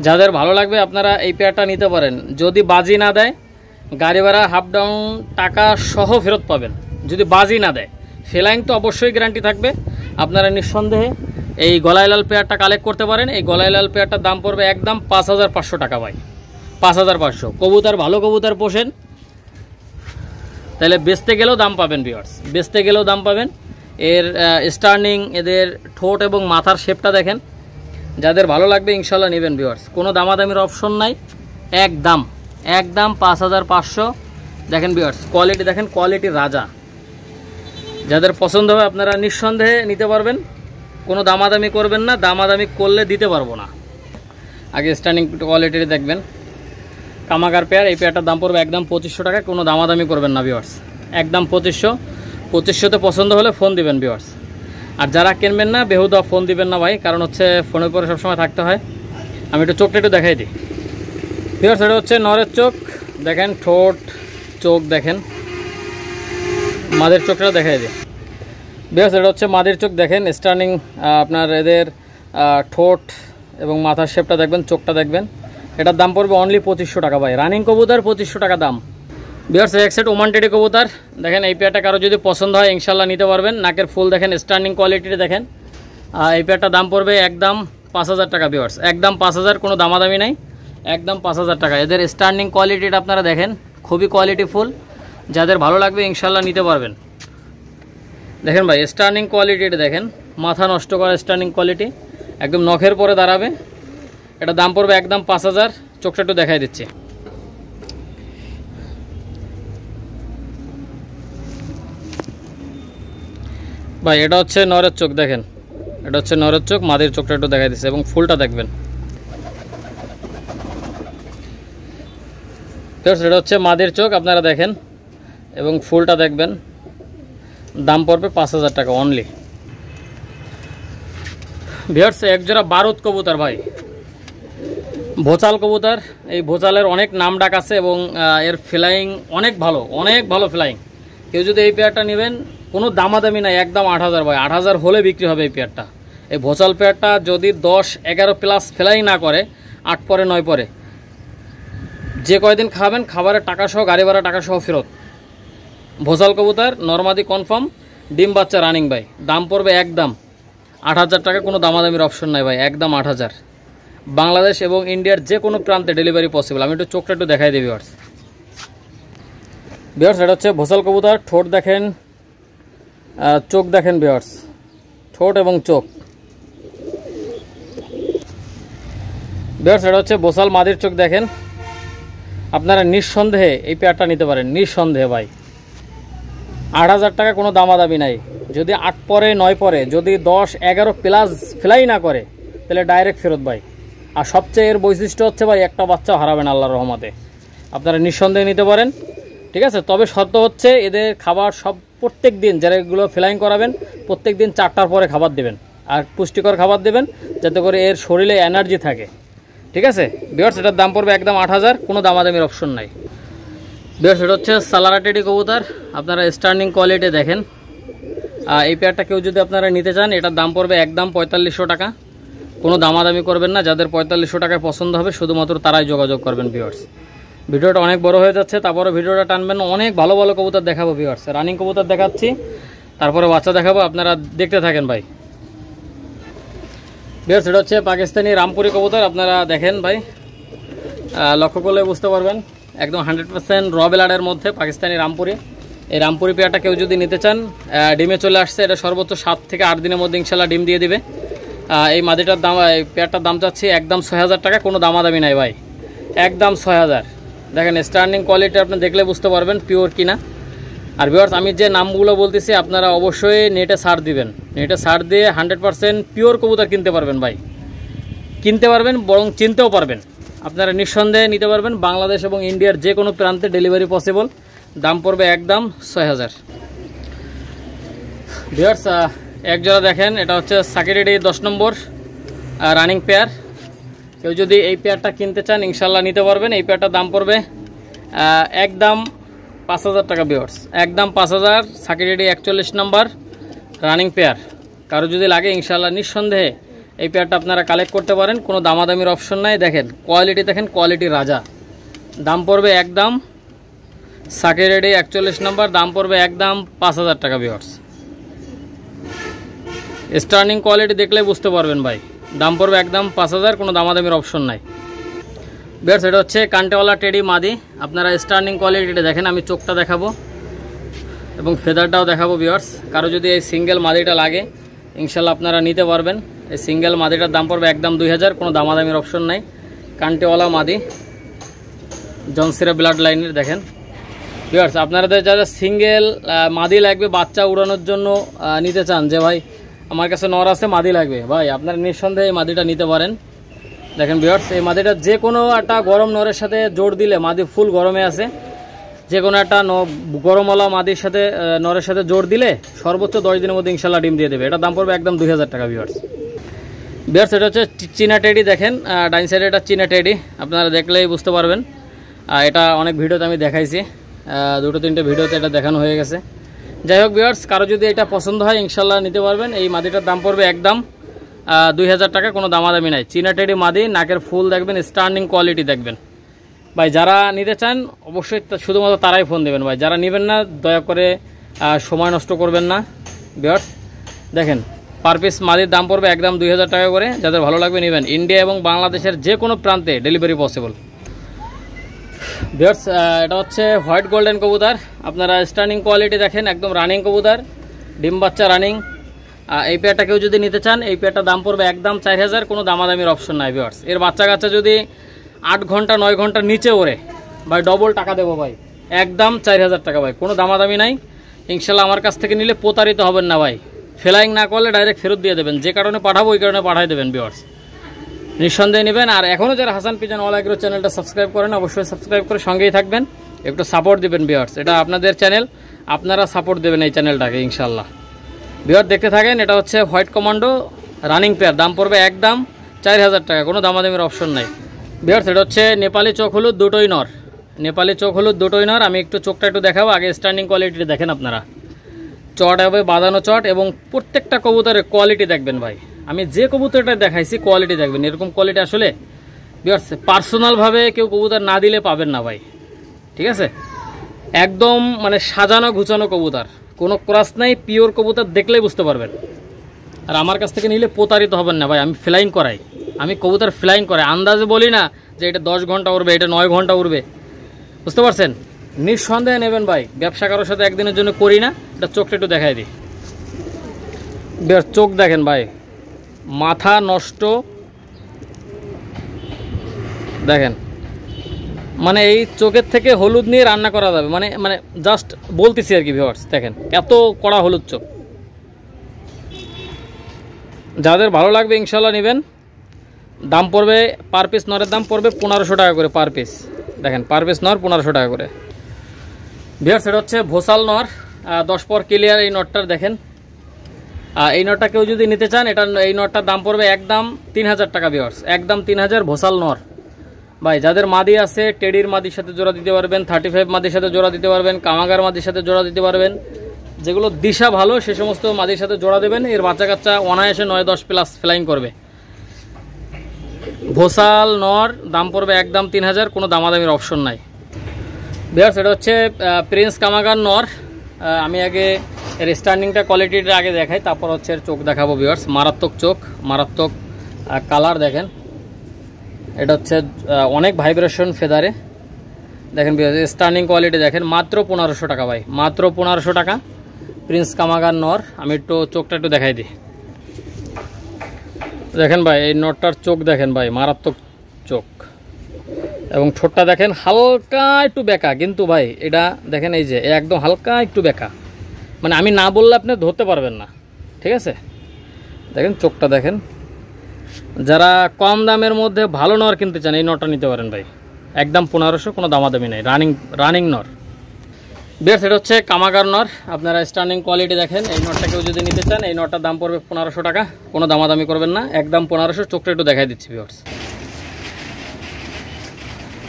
যাদের ভালো লাগবে আপনারা এই পেয়ারটা নিতে পারেন। যদি বাজি না দেয় গাড়ি ভাড়া হাফ ডাউন টাকা সহ ফেরত পাবেন। যদি বাজি না দেয়। ফ্লাইং তো অবশ্যই গ্যারান্টি থাকবে। আপনারা নিঃসন্দেহে এই গলায় লাল পেয়ারটা কালেক্ট করতে পারেন। এই গলায় লাল পেয়ারটার দাম পড়বে একদম 5500 টাকা ভাই, 5500। কবুতর ভালো কবুতর পোষেন, তাহলে বেচতে গেলেও দাম পাবেন ভিউয়ার্স, বেচতে গেলেও দাম পাবেন। এর স্টার্নিং, এদের ঠোঁট এবং মাথার শেপটা দেখেন, যাদের ভালো লাগবে ইনশাল্লাহ নেবেন ভিউয়ার্স। কোনো দামাদামির অপশন নাই, একদম 5500। দেখেন ভিউয়ার্স, কোয়ালিটি দেখেন, কোয়ালিটি রাজা। যাদের পছন্দ হবে আপনারা নিঃসন্দেহে নিতে পারবেন, কোনো দামাদামি করবেন না, দামাদামি করলে দিতে পারবো না। আগে স্টার্নিং কোয়ালিটির দেখবেন, কামাকার পেয়ার। এই পেয়ারটার দাম পড়বে একদম 2500 টাকা, কোনো দামাদামি করবেন না ভিউয়ার্স, একদম 2500তে পছন্দ হলে ফোন দিবেন ভিউয়ার্স। আর যারা কিনবেন না বেহুদা ফোন দিবেন না ভাই, কারণ হচ্ছে ফোনের পরে সবসময় থাকতে হয়। আমি একটু চোখটা একটু দেখাই দিই ভিউয়ার্স। এটা হচ্ছে নরের চোখ, দেখেন ঠোঁট চোখ দেখেন, মাদের চোখটা দেখাই দিই ভিউয়ার্স। এটা হচ্ছে মাদের চোখ দেখেন, স্টার্নিং আপনার এদের ঠোঁট এবং মাথার শেপটা দেখবেন, চোখটা দেখবেন। এটার দাম পড়বে অনলি 2500 টাকা ভাই। রানিং কবুতর 2500 টাকা দাম ভিউয়ার্স। এক সেট ওমান টেডি কবুতর দেখেন, এই পেয়ারটা কারো যদি পছন্দ হয় ইনশাল্লাহ নিতে পারবেন। নাকের ফুল দেখেন, স্টার্নিং কোয়ালিটিটা দেখেন। এই পেয়ারটার দাম পড়বে একদম 5000 টাকা ভিউয়ার্স, একদম 5000, কোনো দামাদামি নাই, একদম 5000 টাকা। এদের স্টার্নিং কোয়ালিটিটা আপনারা দেখেন, খুবই কোয়ালিটিফুল। যাদের ভালো লাগবে ইনশাল্লাহ নিতে পারবেন। দেখেন ভাই স্টার্নিং কোয়ালিটিটা দেখেন, মাথা নষ্ট করা স্টার্নিং কোয়ালিটি, একদম নখের পরে দাঁড়াবে। এটা দাম পড়বে একদম 5000। চোখটা একটু দেখাই দিচ্ছি ভাই। এটা হচ্ছে নরের চোখ দেখেন, এটা হচ্ছে নরের চোখ, মাদের চোখটা একটু দেখাই দিচ্ছে এবং ফুলটা দেখবেন। এটা হচ্ছে মাদের চোখ, আপনারা দেখেন এবং ফুলটা দেখবেন। দাম পড়বে 5000 টাকা অনলি ভিউয়ার্স। একজোড়া বারুদ কবুতর ভাই, ভোচাল কবুতর। এই ভোচালের অনেক নাম ডাক আছে এবং এর ফ্লাইং অনেক ভালো, অনেক ভালো ফ্লাইং। কেউ যদি এই পেয়ারটা নেবেন কোনো দামাদামি নাই, একদম 8000 ভাই, 8000 হলে বিক্রি হবে এই পেয়ারটা। এই ভোচাল পেয়ারটা যদি 10-11 প্লাস ফ্লাইং না করে, 8 পরে 9 পরে, যে কয়দিন খাবেন খাবারের টাকা সহ, গাড়ি ভাড়া টাকা সহ ফেরত। ভোচাল কবুতর নরমাদি কনফার্ম, ডিম বাচ্চা রানিং ভাই। দাম পড়বে একদম 8000 টাকা, কোনো দামাদামির অপশন নাই ভাই, একদম 8000। বাংলাদেশ এবং ইন্ডিয়ার যে কোনো প্রান্তে ডেলিভারি পসিবল। আমি একটু চোখটা একটু দেখাই দিই ভিউয়ার্স। ভিউয়ার্স এটা হচ্ছে ভোসাল কবুতর, ঠোঁট দেখেন, চোখ দেখেন ভিউয়ার্স, ঠোঁট এবং চোখ। ভিউয়ার্স এটা হচ্ছে ভোসাল মাদির চোখ দেখেন। আপনারা নিঃসন্দেহে এই পেয়ারটা নিতে পারেন, নিঃসন্দেহে ভাই। 8000 টাকা, কোনো দামাদামি নাই। যদি 8 পরে 9 পরে, যদি 10-11 প্লাস ফ্লাই না করে, তাহলে ডাইরেক্ট ফেরত ভাই। আর সবচেয়ে এর বৈশিষ্ট্য হচ্ছে ভাই, একটা বাচ্চাও হারাবেন আল্লাহর রহমতে। আপনারা নিঃসন্দেহে নিতে পারেন, ঠিক আছে। তবে শর্ত হচ্ছে এদের খাবার সব প্রত্যেক দিন, যারা এগুলো ফ্লাইং করাবেন প্রত্যেক দিন 4টার পরে খাবার দেবেন, আর পুষ্টিকর খাবার দেবেন, যাতে করে এর শরীরে এনার্জি থাকে, ঠিক আছে ভিউয়ার্স। এটার দাম পড়বে একদম 8000, কোনো দামাদামির অপশন নাই ভিউয়ার্স। এটা হচ্ছে সালারা টেডি কবুতর, আপনারা স্টার্নিং কোয়ালিটি দেখেন। এই পেয়ারটা কেউ যদি আপনারা নিতে চান, এটার দাম পড়বে একদম 4500 টাকা, কোনো দামাদামি করবেন না। যাদের 4500 টাকায় পছন্দ হবে শুধুমাত্র তারাই যোগাযোগ করবেন ভিউয়ার্স। ভিডিওটা অনেক বড় হয়ে যাচ্ছে, তারপরে ভিডিওটা টানবেন। অনেক ভালো ভালো কবুতর দেখাবো ভিউয়ার্স, রানিং কবুতর দেখাচ্ছি, তারপরে বাচ্চা দেখাবো, আপনারা দেখতে থাকেন ভাই। ভিউয়ার্স এটা হচ্ছে পাকিস্তানি রামপুরি কবুতর, আপনারা দেখেন ভাই, লক্ষ্য করলে বুঝতে পারবেন, একদম 100% র ব্লাডের মধ্যে পাকিস্তানি রামপুরি। এই রামপুরি পেয়ারটা কেউ যদি নিতে চান, ডিমে চলে আসছে, এটা সর্বোচ্চ 7 থেকে 8 দিনের মধ্যে ইনশাল্লাহ ডিম দিয়ে দিবে। এই মাদিটার দাম, এই পেয়ারটার দাম চাচ্ছি একদম 6000 টাকা, কোনো দামাদামি নাই ভাই, একদম 6000। দেখেন স্টার্নিং কোয়ালিটি আপনি দেখলে বুঝতে পারবেন পিওর কিনা। আর ভিউয়ার্স আমি যে নামগুলো বলতেছি আপনারা অবশ্যই নেটে সার্চ দিবেন, নেটে সার্চ দিয়ে 100% পিওর কবুতর কিনতে পারবেন ভাই, কিনতে পারবেন, বরং চিনতেও পারবেন। আপনারা নিঃসন্দেহে নিতে পারবেন। বাংলাদেশ এবং ইন্ডিয়ার যে কোনো প্রান্তে ডেলিভারি পসিবল। দাম পড়বে একদম 6000 ভিউয়ার্স। এক জোড়া দেখেন, এটা হচ্ছে সাকিরেডি 10 নম্বর রানিং পেয়ার। কেউ যদি এই পেয়ারটা কিনতে চান ইনশাল্লাহ নিতে পারবেন। এই পেয়ারটার দাম পড়বে একদম 5000 টাকা ভিউয়ার্স, একদম 5000। সাকিরেডি 41 নম্বর রানিং পেয়ার। কারো যদি লাগে ইনশাল্লাহ নিঃসন্দেহে এই পেয়ারটা আপনারা কালেক্ট করতে পারেন, কোনো দামাদামির অপশন নাই। দেখেন কোয়ালিটি, দেখেন কোয়ালিটি রাজা। দাম পড়বে একদম সাকি রেডি 41 নম্বর, দাম পড়বে একদম 5000 টাকা ভিউয়ার্স। স্টার্নিং কোয়ালিটি দেখলে বুঝতে পারবেন ভাই, দাম পড়বে একদম 5000, কোনো দামাদামির অপশন নাই ভিউয়ার্স। এটা হচ্ছে কান্টেওয়ালা টেডি মাদি। আপনারা স্টার্নিং কোয়ালিটিটা দেখেন, আমি চোখটা দেখাবো এবং ফেদারটাও দেখাবো ভিউয়ার্স। কারো যদি এই সিঙ্গেল মাদিটা লাগে ইনশাল্লাহ আপনারা নিতে পারবেন। এই সিঙ্গেল মাদিটার দাম পড়বে একদম 2000, কোনো দামাদামির অপশন নাই। কান্টেওয়ালা মাদি, জনসিরা ব্লাড লাইনের। দেখেন ভিউয়ার্স, আপনাদের যারা সিঙ্গেল মাদি লাগবে বাচ্চা উড়ানোর জন্য নিতে চান, যে ভাই আমার কাছে নর আছে মাদি লাগবে, ভাই আপনারা নিঃসন্দেহে এই মাদিটা নিতে পারেন। দেখেন ভিউয়ার্স, এই মাদিটা যে কোনো একটা গরম নরের সাথে জোর দিলে, মাদি ফুল গরমে আছে, যে কোনো একটা গরমওয়ালা মাদির সাথে নরের সাথে জোর দিলে সর্বোচ্চ 10 দিনের মধ্যে ইনশাল্লাহ ডিম দিয়ে দেবে। এটার দাম পড়বে একদম 2000 টাকা ভিউয়ার্স। ভিউয়ার্স, এটা হচ্ছে চীনা টেডি। দেখেন ডাইন সাইডে এটা চীনা টেডি, আপনারা দেখলেই বুঝতে পারবেন। এটা অনেক ভিডিওতে আমি দেখাইছি, 2-3টে ভিডিওতে এটা দেখানো হয়ে গেছে। যাই হোক ভিউয়ার্স, কারো যদি এটা পছন্দ হয় ইনশাল্লাহ নিতে পারবেন। এই মাদিটার দাম পড়বে একদম 2000 টাকা, কোনো দামাদামি নাই। চীনা টেডি মাদি, নাকের ফুল দেখবেন, স্টার্নিং কোয়ালিটি দেখবেন ভাই। যারা নিতে চান অবশ্যই শুধুমাত্র তারাই ফোন দেবেন ভাই, যারা নেবেন না দয়া করে সময় নষ্ট করবেন না ভিউয়ার্স। দেখেন পার পিস মাদির দাম পড়বে একদম 2000 টাকা করে, যাদের ভালো লাগবে নেবেন। ইন্ডিয়া এবং বাংলাদেশের যে কোনো প্রান্তে ডেলিভারি পসিবল ভিউয়ার্স। এটা হচ্ছে হোয়াইট গোল্ডেন কবুতর। আপনারা স্টার্নিং কোয়ালিটি দেখেন, একদম রানিং কবুতর, ডিম বাচ্চা রানিং। এই পেয়ারটা কেউ যদি নিতে চান এই পেয়ারটার দাম পড়বে একদম 4000, কোনো দামাদামির অপশন নাই ভিউয়ার্স। এর বাচ্চা কাচ্চা যদি 8 ঘন্টা 9 ঘন্টার নিচে ওরে ভাই, ডবল টাকা দেবো ভাই, একদম 4000 টাকা ভাই, কোনো দামাদামি নাই। ইনশাল্লাহ আমার কাছ থেকে নিলে প্রতারিত হবেন না ভাই। ফ্লাইং না করলে ডাইরেক্ট ফেরত দিয়ে দেবেন, যে কারণে পাঠাবো ওই কারণে পাঠাই দেবেন ভিউয়ার্স, নিঃসন্দেহে নেবেন। আর এখনও যারা হাসান পিজন অল এগ্রো চ্যানেলটা সাবস্ক্রাইব করেন অবশ্যই সাবস্ক্রাইব করে সঙ্গেই থাকবেন, একটু সাপোর্ট দেবেন ভিউয়ার্স। এটা আপনাদের চ্যানেল, আপনারা সাপোর্ট দেবেন এই চ্যানেলটাকে ইনশাল্লাহ। ভিউয়ার্স দেখতে থাকেন, এটা হচ্ছে হোয়াইট কমান্ডো রানিং পেয়ার, দাম পড়বে একদম 4000 টাকা, কোনো দামাদামির অপশন নাই ভিউয়ার্স। এটা হচ্ছে নেপালি চোখ হলুদ, দুটোই নর, নেপালি চোখ হলুদ দুটোই নর। আমি একটু চোখটা একটু দেখাবো, আগে স্টার্নিং কোয়ালিটি দেখেন আপনারা। চট হবে বাঁধানো চট, এবং প্রত্যেকটা কবুতরের কোয়ালিটি দেখবেন ভাই। আমি যে কবুতরটা দেখাইছি কোয়ালিটি দেখবেন, এরকম কোয়ালিটি আসলে ভিউয়ার্স পার্সোনালভাবে কেউ কবুতর না দিলে পাবেন না ভাই, ঠিক আছে। একদম মানে সাজানো গুছানো কবুতর, কোনো ক্রস নাই, পিওর কবুতর দেখলেই বুঝতে পারবেন। আর আমার কাছ থেকে নিলে প্রতারিত হবেন না ভাই, আমি ফ্লাইং করাই, আমি কবুতর ফ্লাইং করাই, আন্দাজে বলি না যে এটা 10 ঘন্টা উড়বে, এটা 9 ঘন্টা উড়বে, বুঝতে পারছেন। নিঃসন্দেহে নেবেন ভাই, ব্যবসা কারোর সাথে একদিনের জন্য করি না। এটা চোখটা একটু দেখাই দিই, চোখ দেখেন ভাই, মাথা নষ্ট দেখেন, মানে এই চোখের থেকে হলুদ নিয়ে রান্না করা যাবে, মানে মানে জাস্ট বলতেছি আর কি ভিউয়ার্স। দেখেন এত কড়া হলুদ চোখ, যাদের ভালো লাগবে ইনশাল্লাহ নেবেন। দাম পড়বে পার পিস নরের দাম পড়বে 1500 টাকা করে পার পিস। দেখেন পার পিস নর 1500 টাকা করে ভিউয়ার্স। এটা হচ্ছে ভোসাল নর, 10 পর ক্লিয়ার এই নটটার দেখেন। এই নটটা কেউ যদি নিতে চান, এটা এই নটটার দাম পড়বে একদম 3000 টাকা ভিউয়ার্স, একদম 3000 ভোসাল নর ভাই। যাদের মাদি আছে টেডির মাদির সাথে জোড়া দিতে পারবেন, 35 মাদির সাথে জোড়া দিতে পারবেন, কামাগার মাদির সাথে জোড়া দিতে পারবেন, যেগুলো দিশা ভালো সে সমস্ত মাদির সাথে জোড়া দেবেন। এর বাচ্চা কাচ্চা অনায়াসে 9-10 প্লাস ফ্লাইং করবে। ভোসাল নর দাম পড়বে একদম 3000, কোনো দামাদামির অপশন নাই ভিউয়ার্স। এটা হচ্ছে প্রিন্স কামাগার নর। আমি আগে এর স্টার্নিংটা কোয়ালিটিটা আগে দেখাই, তারপর হচ্ছে এর চোখ দেখাবো ভিউয়ার্স। মারাত্মক চোখ, মারাত্মক কালার দেখেন। এটা হচ্ছে অনেক ভাইব্রেশন ফেদারে দেখেন ভিউয়ার্স। স্টার্নিং কোয়ালিটি দেখেন, মাত্র 1500 টাকা ভাই, মাত্র 1500 টাকা প্রিন্স কামাগার নর। আমি একটু চোখটা একটু দেখাই দিই, দেখেন ভাই এই নটটার চোখ দেখেন ভাই, মারাত্মক চোখ, এবং ঠোঁটটা দেখেন হালকা একটু বেঁকা, কিন্তু ভাই এটা দেখেন এই যে একদম হালকা একটু বেঁকা, মানে আমি না বললে আপনি ধরতে পারবেন না, ঠিক আছে। দেখেন চোখটা দেখেন। যারা কম দামের মধ্যে ভালো নর কিনতে চান এই নরটা নিতে পারেন ভাই, একদম 1500, কোনো দামাদামি নেই, রানিং নর বেশ। এটা হচ্ছে কামাগার নর। আপনারা স্টার্নিং কোয়ালিটি দেখেন। এই নটটা কেউ যদি নিতে চান এই নটটার দাম পড়বে 1500 টাকা, কোনো দামাদামি করবেন না, একদম 1500। চোখটা একটু দেখাই দিচ্ছি ভিউয়ার্স।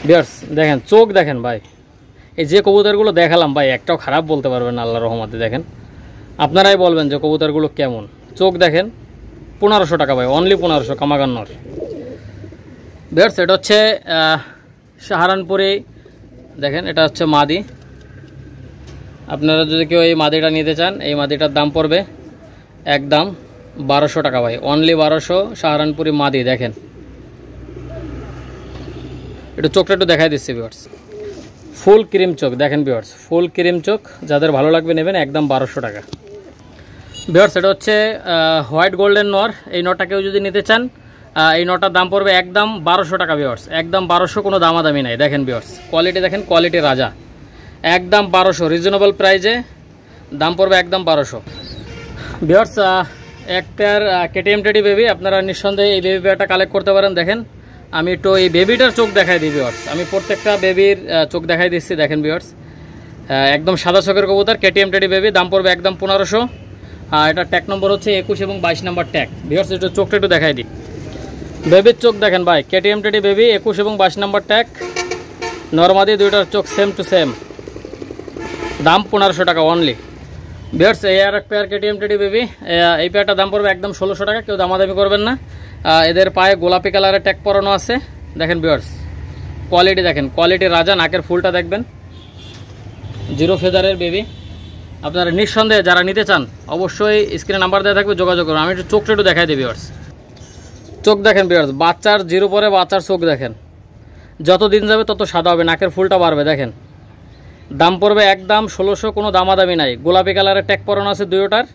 ভিউয়ার্স দেখেন চোখ দেখেন ভাই, এই যে কবুতরগুলো দেখালাম ভাই একটাও খারাপ বলতে পারবেন না আল্লাহর রহমতে। দেখেন আপনারাই বলবেন যে কবুতরগুলো কেমন। চোখ দেখেন 1500 টাকা ভাই, অনলি 1500 কামাগার নর ভিউয়ার্স। এটা হচ্ছে সাহারানপুরে দেখেন, এটা হচ্ছে মাদি, আপনারা যদি কেউ এই মাদিটা নিতে চান, এই মাদিটার দাম পড়বে একদম 1200 টাকা ভাই, অনলি 1200। সাহারানপুরি মাদি দেখেন, একটু চোখটা একটু দেখাই দিচ্ছি ভিউয়ার্স। ফুল ক্রিম চোখ দেখেন ভিউয়ার্স, ফুল ক্রিম চোখ, যাদের ভালো লাগবে নেবেন, একদম 1200 টাকা ভিউয়ার্স। এটা হচ্ছে হোয়াইট গোল্ডেন নর। এই নরটা কেউ যদি নিতে চান, এই নটার দাম পড়বে একদম 1200 টাকা ভিউয়ার্স, একদম 1200, কোনো দামাদামি নাই। দেখেন ভিউয়ার্স, কোয়ালিটি দেখেন, কোয়ালিটি রাজা, একদম 1200 রিজনেবল প্রাইজে দাম পড়বে একদম 1200 ভিউয়ার্স। এক পেয়ার কেটিএম টেডি বেবি, আপনারা নিঃসন্দেহে এই বেবি পেয়ারটা কালেক্ট করতে পারেন। দেখেন আমি একটু এই বেবিটার চোখ দেখাই দিই ভিউয়ার্স, আমি প্রত্যেকটা বেবির চোখ দেখাই দিচ্ছি। দেখেন ভিউয়ার্স, একদম সাদা চোখের কবুতর, কেটিএম টেডি বেবি, দাম পড়বে একদম 1500। এটা ট্যাগ নম্বর হচ্ছে 21 এবং 22 নম্বর ট্যাগ ভিউয়ার্স। একটু চোখটা একটু দেখাই দিই, বেবির চোখ দেখেন ভাই, কেটিএম টেডি বেবি, 21 এবং 22 নম্বর ট্যাগ, নরমাদি, দুইটার চোখ সেম টু সেম, দাম 1500 টাকা অনলি ভিউয়ার্স। এই আর এক পেয়ার কেটিএম টেডি বেবি, এই পেয়ারটার দাম পড়বে একদম 1600 টাকা, কেউ দামাদামি করবেন না। এদের পায়ে গোলাপি কালারের ট্যাগ পরানো আছে। দেখেন ভিউয়ার্স, কোয়ালিটি দেখেন, কোয়ালিটি রাজা, নাকের ফুলটা দেখবেন, জিরো ফেদারের বেবি। আপনারা নিঃসন্দেহে যারা নিতে চান অবশ্যই স্ক্রিনে নাম্বার দেওয়া থাকবে, যোগাযোগ করুন। আমি একটু চোখটা একটু দেখাই দিই ভিউয়ার্স, চোখ দেখেন ভিউয়ার্স, বাচ্চার জিরো পরে বাচ্চার চোখ দেখেন, যত দিন যাবে তত সাদা হবে, নাকের ফুলটা বাড়বে। দেখেন দাম পড়বে একদম 1600, কোনো দামাদামি নাই। গোলাপি কালারের ট্যাগ পরানো আছে দুইটার,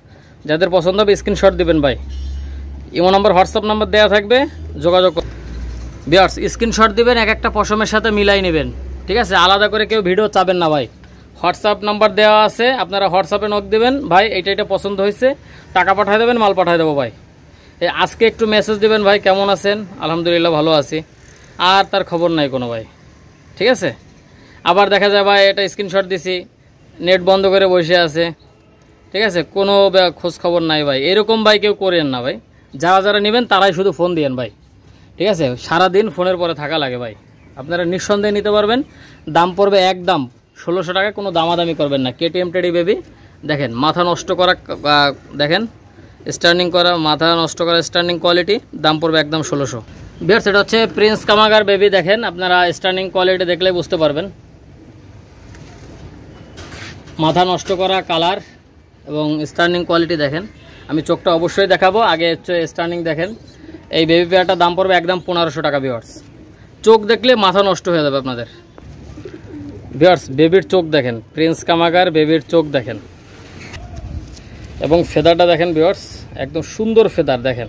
যাদের পছন্দ হবে স্ক্রিনশট দিবেন ভাই। ইমো নম্বর, হোয়াটসঅ্যাপ নাম্বার দেওয়া থাকবে, যোগাযোগ ভিউয়ার্স। স্ক্রিনশট দিবেন, এক একটা পশমের সাথে মিলাই নেবেন, ঠিক আছে? আলাদা করে কেউ ভিডিও চাবেন না ভাই। হোয়াটসঅ্যাপ নাম্বার দেওয়া আছে, আপনারা হোয়াটসঅ্যাপে নক দেবেন, ভাই এটা পছন্দ হয়েছে, টাকা পাঠিয়ে দেবেন, মাল পাঠিয়ে দেবো ভাই। আজকে একটু মেসেজ দিবেন, ভাই কেমন আছেন, আলহামদুলিল্লাহ ভালো আছি, আর তার খবর নাই কোনো ভাই, ঠিক আছে? আবার দেখা যায় ভাই এটা স্ক্রিনশট দিছি, নেট বন্ধ করে বসে আছে, ঠিক আছে, কোনো খোঁজ খবর নাই ভাই। এরকম ভাই কেউ করেন না ভাই, যারা যারা নেবেন তারাই শুধু ফোন দিয়েন ভাই, ঠিক আছে? সারাদিন ফোনের পরে থাকা লাগে ভাই। আপনারা নিঃসন্দেহে নিতে পারবেন, দাম পড়বে একদম 1600 টাকা, কোনো দামাদামি করবেন না। কেটিএম টেডি বেবি দেখেন, মাথা নষ্ট করা, দেখেন স্টার্নিং করা, মাথা নষ্ট করা স্টার্নিং কোয়ালিটি, দাম পড়বে একদম 1600 ভিউয়ার্স। এটা হচ্ছে প্রিন্স কামাগার বেবি, দেখেন আপনারা স্টার্নিং কোয়ালিটি দেখলে বুঝতে পারবেন, মাথা নষ্ট করা কালার এবং স্টার্নিং কোয়ালিটি দেখেন। আমি চোখটা অবশ্যই দেখাবো, আগে হচ্ছে স্টার্নিং দেখেন। এই বেবি পেয়ারটার দাম পড়বে একদম 1500 টাকা ভিউয়ার্স। চোখ দেখলে মাথা নষ্ট হয়ে যাবে আপনাদের ভিউয়ার্স। বেবির চোখ দেখেন, প্রিন্স কামাগার বেবির চোখ দেখেন, এবং ফেদারটা দেখেন ভিউয়ার্স, একদম সুন্দর ফেদার দেখেন।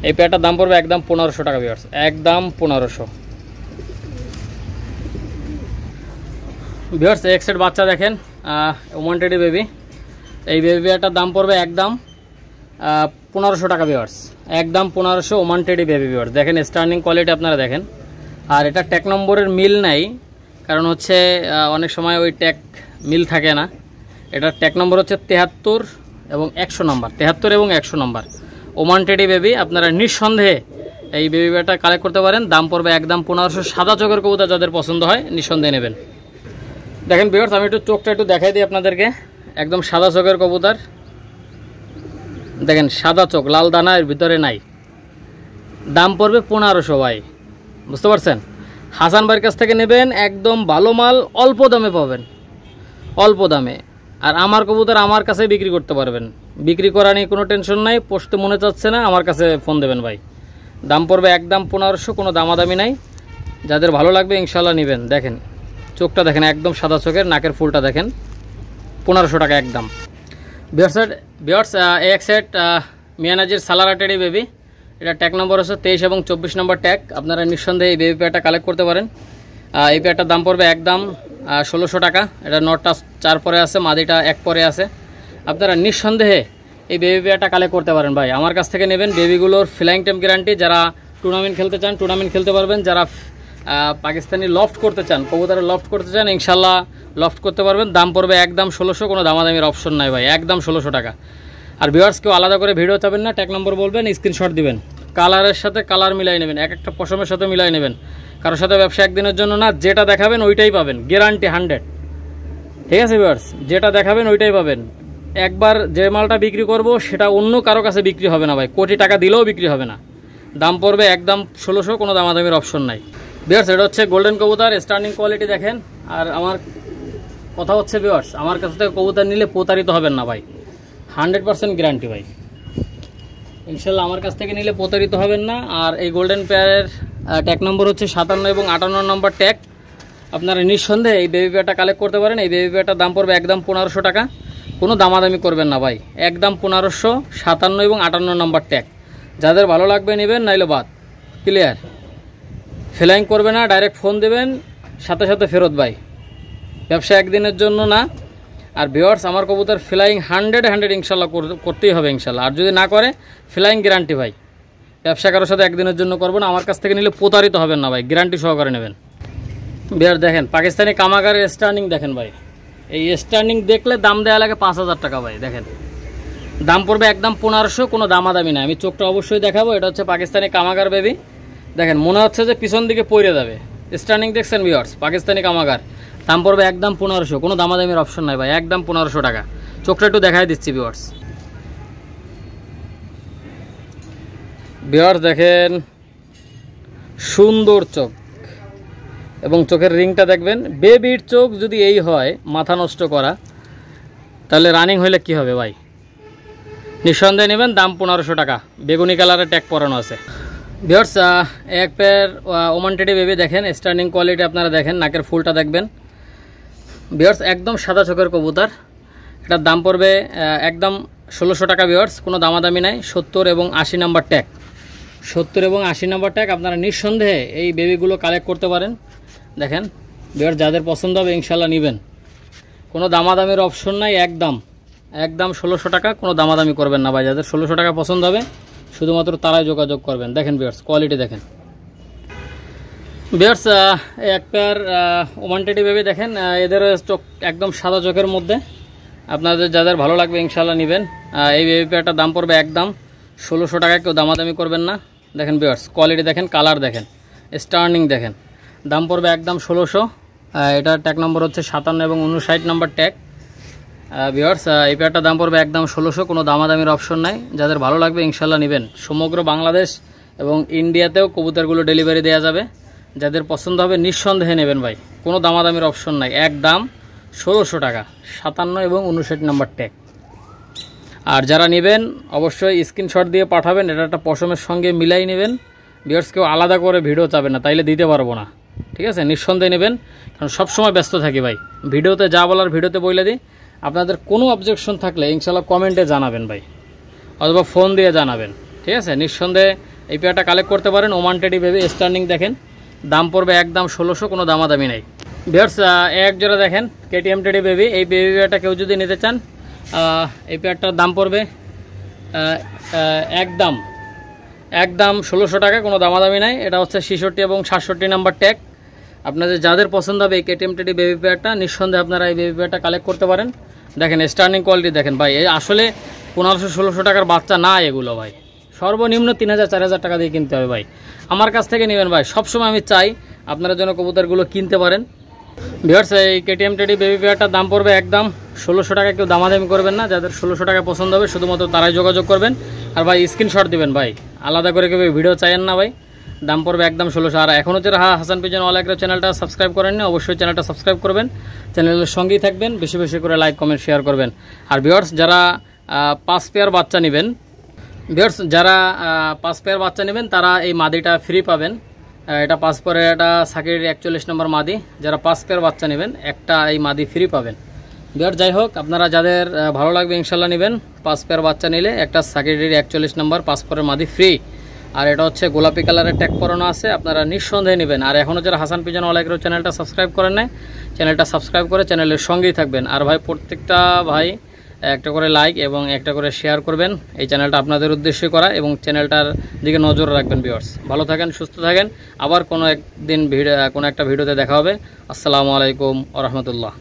এই পেয়ারটার দাম পড়বে একদম 1500 টাকা ভিউয়ার্স, একদম 1500 ভিউয়ার্স। এক সেট বাচ্চা দেখেন, ওমান টেডি বেবি, এই বেবি পেয়ারটার দাম পড়বে একদম 1500 টাকা ভিউয়ার্স, একদম 1500 ওমান টেডি বেবি ভিউয়ার্স। দেখেন স্টার্নিং কোয়ালিটি আপনারা দেখেন। আর এটা ট্যাগ নম্বরের মিল নাই, কারণ হচ্ছে অনেক সময় ওই ট্যাগ মিল থাকে না। এটার ট্যাগ নম্বর হচ্ছে 73 এবং 100 নম্বর, 73 এবং 100 নম্বর ওমান টেডি বেবি। আপনারা নিঃসন্দেহে এই বেবি পেয়ারটা কালেক্ট করতে পারেন, দাম পড়বে একদম 1500। সাদা চোখের কবুতর যাদের পছন্দ হয় নিঃসন্দেহে নেবেন। দেখেন ভিউয়ার্স, আমি একটু চোখটা একটু দেখাই দিই আপনাদেরকে, একদম সাদা চোখের কবুতর দেখেন, সাদা চোখ, লাল দানা এর ভিতরে নাই, দাম পড়বে 1500 ভাই, বুঝতে পারছেন? হাসান ভাইয়ের কাছ থেকে নেবেন, একদম ভালো মাল, অল্প দামে পাবেন, অল্প দামে। আর আমার কবুতর আমার কাছে বিক্রি করতে পারবেন, বিক্রি করা নিয়ে কোনো টেনশন নাই। পোষতে মনে চাচ্ছে না, আমার কাছে ফোন দেবেন ভাই, দাম পড়বে একদম 1500, কোনো দামাদামি নাই। যাদের ভালো লাগবে ইনশাল্লাহ নেবেন। দেখেন চোখটা দেখেন, একদম সাদা চোখের, নাকের ফুলটা দেখেন, 1500 টাকা একদম ভিউয়ার্স। এক সেট মিয়ানাজির সালারা টেডি বেবি, এটা ট্যাগ নম্বর হচ্ছে 23 এবং 24 নম্বর ট্যাগ। আপনারা নিঃসন্দেহে এই বেবি পেয়ারটা কালেক্ট করতে পারেন। এই পেয়ারটার দাম পড়বে একদম 1600 টাকা। এটা নটটা 4 পরে আছে, মাদিটা 1 পরে আছে। আপনারা নিঃসন্দেহে এই বেবি পেয়ারটা কালেক্ট করতে পারেন ভাই, আমার কাছ থেকে নেবেন। বেবিগুলোর ফ্লাইং টাইম গ্যারান্টি। যারা টুর্নামেন্ট খেলতে চান টুর্নামেন্ট খেলতে পারবেন, যারা পাকিস্তানি লফট করতে চান, কবুতরের লফট করতে চান, ইনশাল্লাহ লফট করতে পারবেন। দাম পড়বে একদম 1600, কোনো দামাদামির অপশন নাই ভাই, একদম 1600 টাকা। আর ভিউয়ার্স কেউ আলাদা করে ভিডিও চাবেন না, ট্যাগ নম্বর বলবেন, স্ক্রিনশট দিবেন, কালারের সাথে কালার মিলাই নেবেন, এক একটা পশমের সাথে মিলাই নেবেন। কারোর সাথে ব্যবসা একদিনের জন্য না, যেটা দেখাবেন ওইটাই পাবেন, গ্যারান্টি 100, ঠিক আছে ভিউয়ার্স? যেটা দেখাবেন ওইটাই পাবেন। একবার যে মালটা বিক্রি করব সেটা অন্য কারো কাছে বিক্রি হবে না ভাই, কোটি টাকা দিলেও বিক্রি হবে না। দাম পড়বে একদম 1600, কোনো দামাদামির অপশন নাই ভিউয়ার্স। এটা হচ্ছে গোল্ডেন কবুতর, স্টার্নিং কোয়ালিটি দেখেন। আর আমার কথা হচ্ছে ভিউয়ার্স, আমার কাছ থেকে কবুতর নিলে প্রতারিত হবেন না ভাই, 100% গ্যারান্টি ভাই, ইনশাল্লাহ আমার কাছ থেকে নিলে প্রতারিত হবেন না। আর এই গোল্ডেন পেয়ারের ট্যাগ নম্বর হচ্ছে 57 এবং 58 নম্বর ট্যাগ। আপনারা নিঃসন্দেহে এই বেবি পেয়ারটা কালেক্ট করতে পারেন। এই বেবি পেয়ারটার দাম পড়বে একদম 1500 টাকা, কোনো দামাদামি করবেন না ভাই, একদম 1500, 57 এবং 58 নম্বর ট্যাগ। যাদের ভালো লাগবে নেবেন, নাইলে বাদ, ক্লিয়ার। ফ্লাইং করবে না, ডাইরেক্ট ফোন দেবেন, সাথে সাথে ফেরত ভাই, ব্যবসা একদিনের জন্য না। আর ভিউয়ার্স, আমার কবুতর ফ্লাইং 100 ইনশাল্লাহ করতেই হবে ইনশাল্লাহ, আর যদি না করে ফ্লাইং গ্যারান্টি ভাই, ব্যবসা কারোর সাথে একদিনের জন্য করবো না, আমার কাছ থেকে নিলে প্রতারিত হবেন না ভাই, গ্যারান্টি সহকারে নেবেন। ভিউয়ার দেখেন পাকিস্তানি কামাগারের স্টার্নিং দেখেন ভাই, এই স্টার্নিং দেখলে দাম দেওয়া লাগে 5000 টাকা ভাই। দেখেন দাম পড়বে একদম 1500, কোনো দামাদামি না। আমি চোখটা অবশ্যই দেখাবো, এটা হচ্ছে পাকিস্তানি কামাগার বেবি। দেখেন মনে হচ্ছে যে পিছন দিকে পড়ে যাবে, স্টার্নিং দেখছেন ভিউয়ার্স, পাকিস্তানি কামাগার, দাম পড়বে একদম 1500, কোনো দামাদামির অপশন নাই ভাই, একদম 1500 টাকা। চোখটা একটু দেখাই দিচ্ছি ভিউয়ার্স। ভিউয়ার্স দেখেন সুন্দর চোখ, এবং চোখের রিংটা দেখবেন, বেবির চোখ যদি এই হয় মাথা নষ্ট করা, তাহলে রানিং হইলে কি হবে ভাই, নিঃসন্দেহে নেবেন, দাম 1500 টাকা, বেগুনি কালারের ট্যাগ পরানো আছে। ভিউয়ার্স এক পেয়ার ওমান টেডি বেবি দেখেন, স্টার্নিং কোয়ালিটি আপনারা দেখেন, নাকের ফুলটা দেখবেন ভিউয়ার্স, একদম সাদা চোখের কবুতর। এটার দাম পড়বে একদম 1600 টাকা ভিউয়ার্স, কোনো দামাদামি নাই। 70 এবং 80 নাম্বার ট্যাগ, 70 এবং 80 নাম্বার ট্যাগ। আপনারা নিঃসন্দেহে এই বেবিগুলো কালেক্ট করতে পারেন। দেখেন ভিউয়ার্স, যাদের পছন্দ হবে ইনশাল্লাহ নেবেন, কোনো দামাদামির অপশন নাই, একদম 1600 টাকা, কোনো দামাদামি করবেন না ভাই। যাদের 1600 টাকা পছন্দ হবে শুধুমাত্র তারাই যোগাযোগ করবেন। দেখেন ভিউয়ার্স কোয়ালিটি দেখেন। ভিউয়ার্স এক পেয়ার ওমান টেডি বেবি দেখেন, এদেরও চোখ একদম সাদা চোখের মধ্যে, আপনাদের যাদের ভালো লাগবে ইনশাল্লাহ নেবেন। এই বেবি পেয়ারটার দাম পড়বে একদম 1600 টাকা, কেউ দামাদামি করবেন না। দেখেন ভিউয়ার্স কোয়ালিটি দেখেন, কালার দেখেন, স্টার্নিং দেখেন, দাম পড়বে একদম 1600। এটার ট্যাগ নম্বর হচ্ছে 57 এবং 59 নম্বর ট্যাগ। ভিউয়ার্স এই পেয়ারটার দাম পড়বে একদম 1600, কোনো দামাদামির অপশন নাই। যাদের ভালো লাগবে ইনশাল্লাহ নেবেন। সমগ্র বাংলাদেশ এবং ইন্ডিয়াতেও কবুতরগুলো ডেলিভারি দেওয়া যাবে। যাদের পছন্দ হবে নিঃসন্দেহে নেবেন ভাই, কোনো দামাদামির অপশন নাই, একদম 1600 টাকা, 57 এবং 59 নম্বর ট্যাগ। আর যারা নেবেন অবশ্যই স্ক্রিনশট দিয়ে পাঠাবেন, এটা একটা পশমের সঙ্গে মিলাই নেবেন ভিউয়ার্স, কেউ আলাদা করে ভিডিও চাবে না, তাইলে দিতে পারবো না, ঠিক আছে। নিঃসন্দেহে নেবেন, কারণ সবসময় ব্যস্ত থাকি ভাই, ভিডিওতে যা বলার ভিডিওতে বলে দিই। আপনাদের কোনো অবজেকশন থাকলে ইনশাল্লাহ কমেন্টে জানাবেন ভাই, অথবা ফোন দিয়ে জানাবেন, ঠিক আছে। নিঃসন্দেহে এই পেয়ারটা কালেক্ট করতে পারেন। ওমান টেডি বেবি স্টার্নিং দেখেন, দাম পড়বে একদম 1600, কোনো দামাদামি নেই। ভিউয়ার্স এক জোড়া দেখেন কেটিএম টেডি বেবি, এই বেবি পেয়ারটা কেউ যদি নিতে চান, এই পেয়ারটার দাম পড়বে একদম 1600 টাকা, কোনো দামাদামি নাই। এটা হচ্ছে 66 এবং 67 নাম্বার ট্যাগ। আপনাদের যাদের পছন্দ হবে এই কেটিএম টেডি বেবি পেয়ারটা, নিঃসন্দেহে আপনারা এই বেবি পেয়ারটা কালেক্ট করতে পারেন। দেখেন স্টার্নিং কোয়ালিটি দেখেন ভাই, এই আসলে 1500-1600 টাকার বাচ্চা না এগুলো ভাই, সর্বনিম্ন 3000-4000 টাকা দিয়ে কিনতে হবে ভাই। আমার কাছ থেকে নেবেন ভাই, সবসময় আমি চাই আপনারা যেন কবুতরগুলো কিনতে পারেন। ভিউয়ার্স এই কেটিএম টেডি বেবি পেয়ারটার দাম পড়বে একদম 1600 টাকা, কেউ দামাদামি করবেন না। যাদের 1600 টাকা পছন্দ হবে শুধুমাত্র তারাই যোগাযোগ করবেন। আর ভাই স্ক্রিনশট দিবেন ভাই, আলাদা করে কেউ ভিডিও চাইেন না ভাই, দাম পড়বে একদম 1600। আর এখন হচ্ছে হাসান পিজন অল এগ্রো চ্যানেলটা সাবস্ক্রাইব করেননি, অবশ্যই চ্যানেলটা সাবস্ক্রাইব করবেন, চ্যানেলের সঙ্গেই থাকবেন, বেশি বেশি করে লাইক কমেন্ট শেয়ার করবেন। আর ভিউয়ার্স যারা 5 পেয়ার বাচ্চা নেবেন, ভিউয়ার্স যারা 5 পেয়ার বাচ্চা নেবেন তারা এই মাদিটা ফ্রি পাবেন। এটা 5 পেয়ারের, এটা সাকির 41 নম্বর মাদি। যারা 5 পেয়ার বাচ্চা নেবেন একটা এই মাদি ফ্রি পাবেন। ভিউয়ার্স যাই হোক, আপনারা যাদের ভালো লাগবে ইনশাল্লাহ নেবেন। 5 পেয়ার বাচ্চা নিলে একটা সাকিরের 41 নম্বর 5 পেয়ারের মাদি ফ্রি। আর এটা হচ্ছে গোলাপি কালারের ট্যাগ পরানো আছে, আপনারা নিঃসন্দেহে নেবেন। আর এখনও যারা হাসান পিজন অল এগ্রো চ্যানেলটা সাবস্ক্রাইব করেন নাই, চ্যানেলটা সাবস্ক্রাইব করে চ্যানেলের সঙ্গেই থাকবেন। আর ভাই প্রত্যেকটা ভাই একটা করে লাইক এবং একটা করে শেয়ার করবেন, এই চ্যানেলটা আপনাদের উদ্দেশ্যে করা, এবং চ্যানেলটার দিকে নজর রাখবেন। ভিউয়ার্স ভালো থাকেন, সুস্থ থাকেন, আবার কোনো একদিন কোনো একটা ভিডিওতে দেখা হবে। আসসালামু আলাইকুম ওয়া রাহমাতুল্লাহ।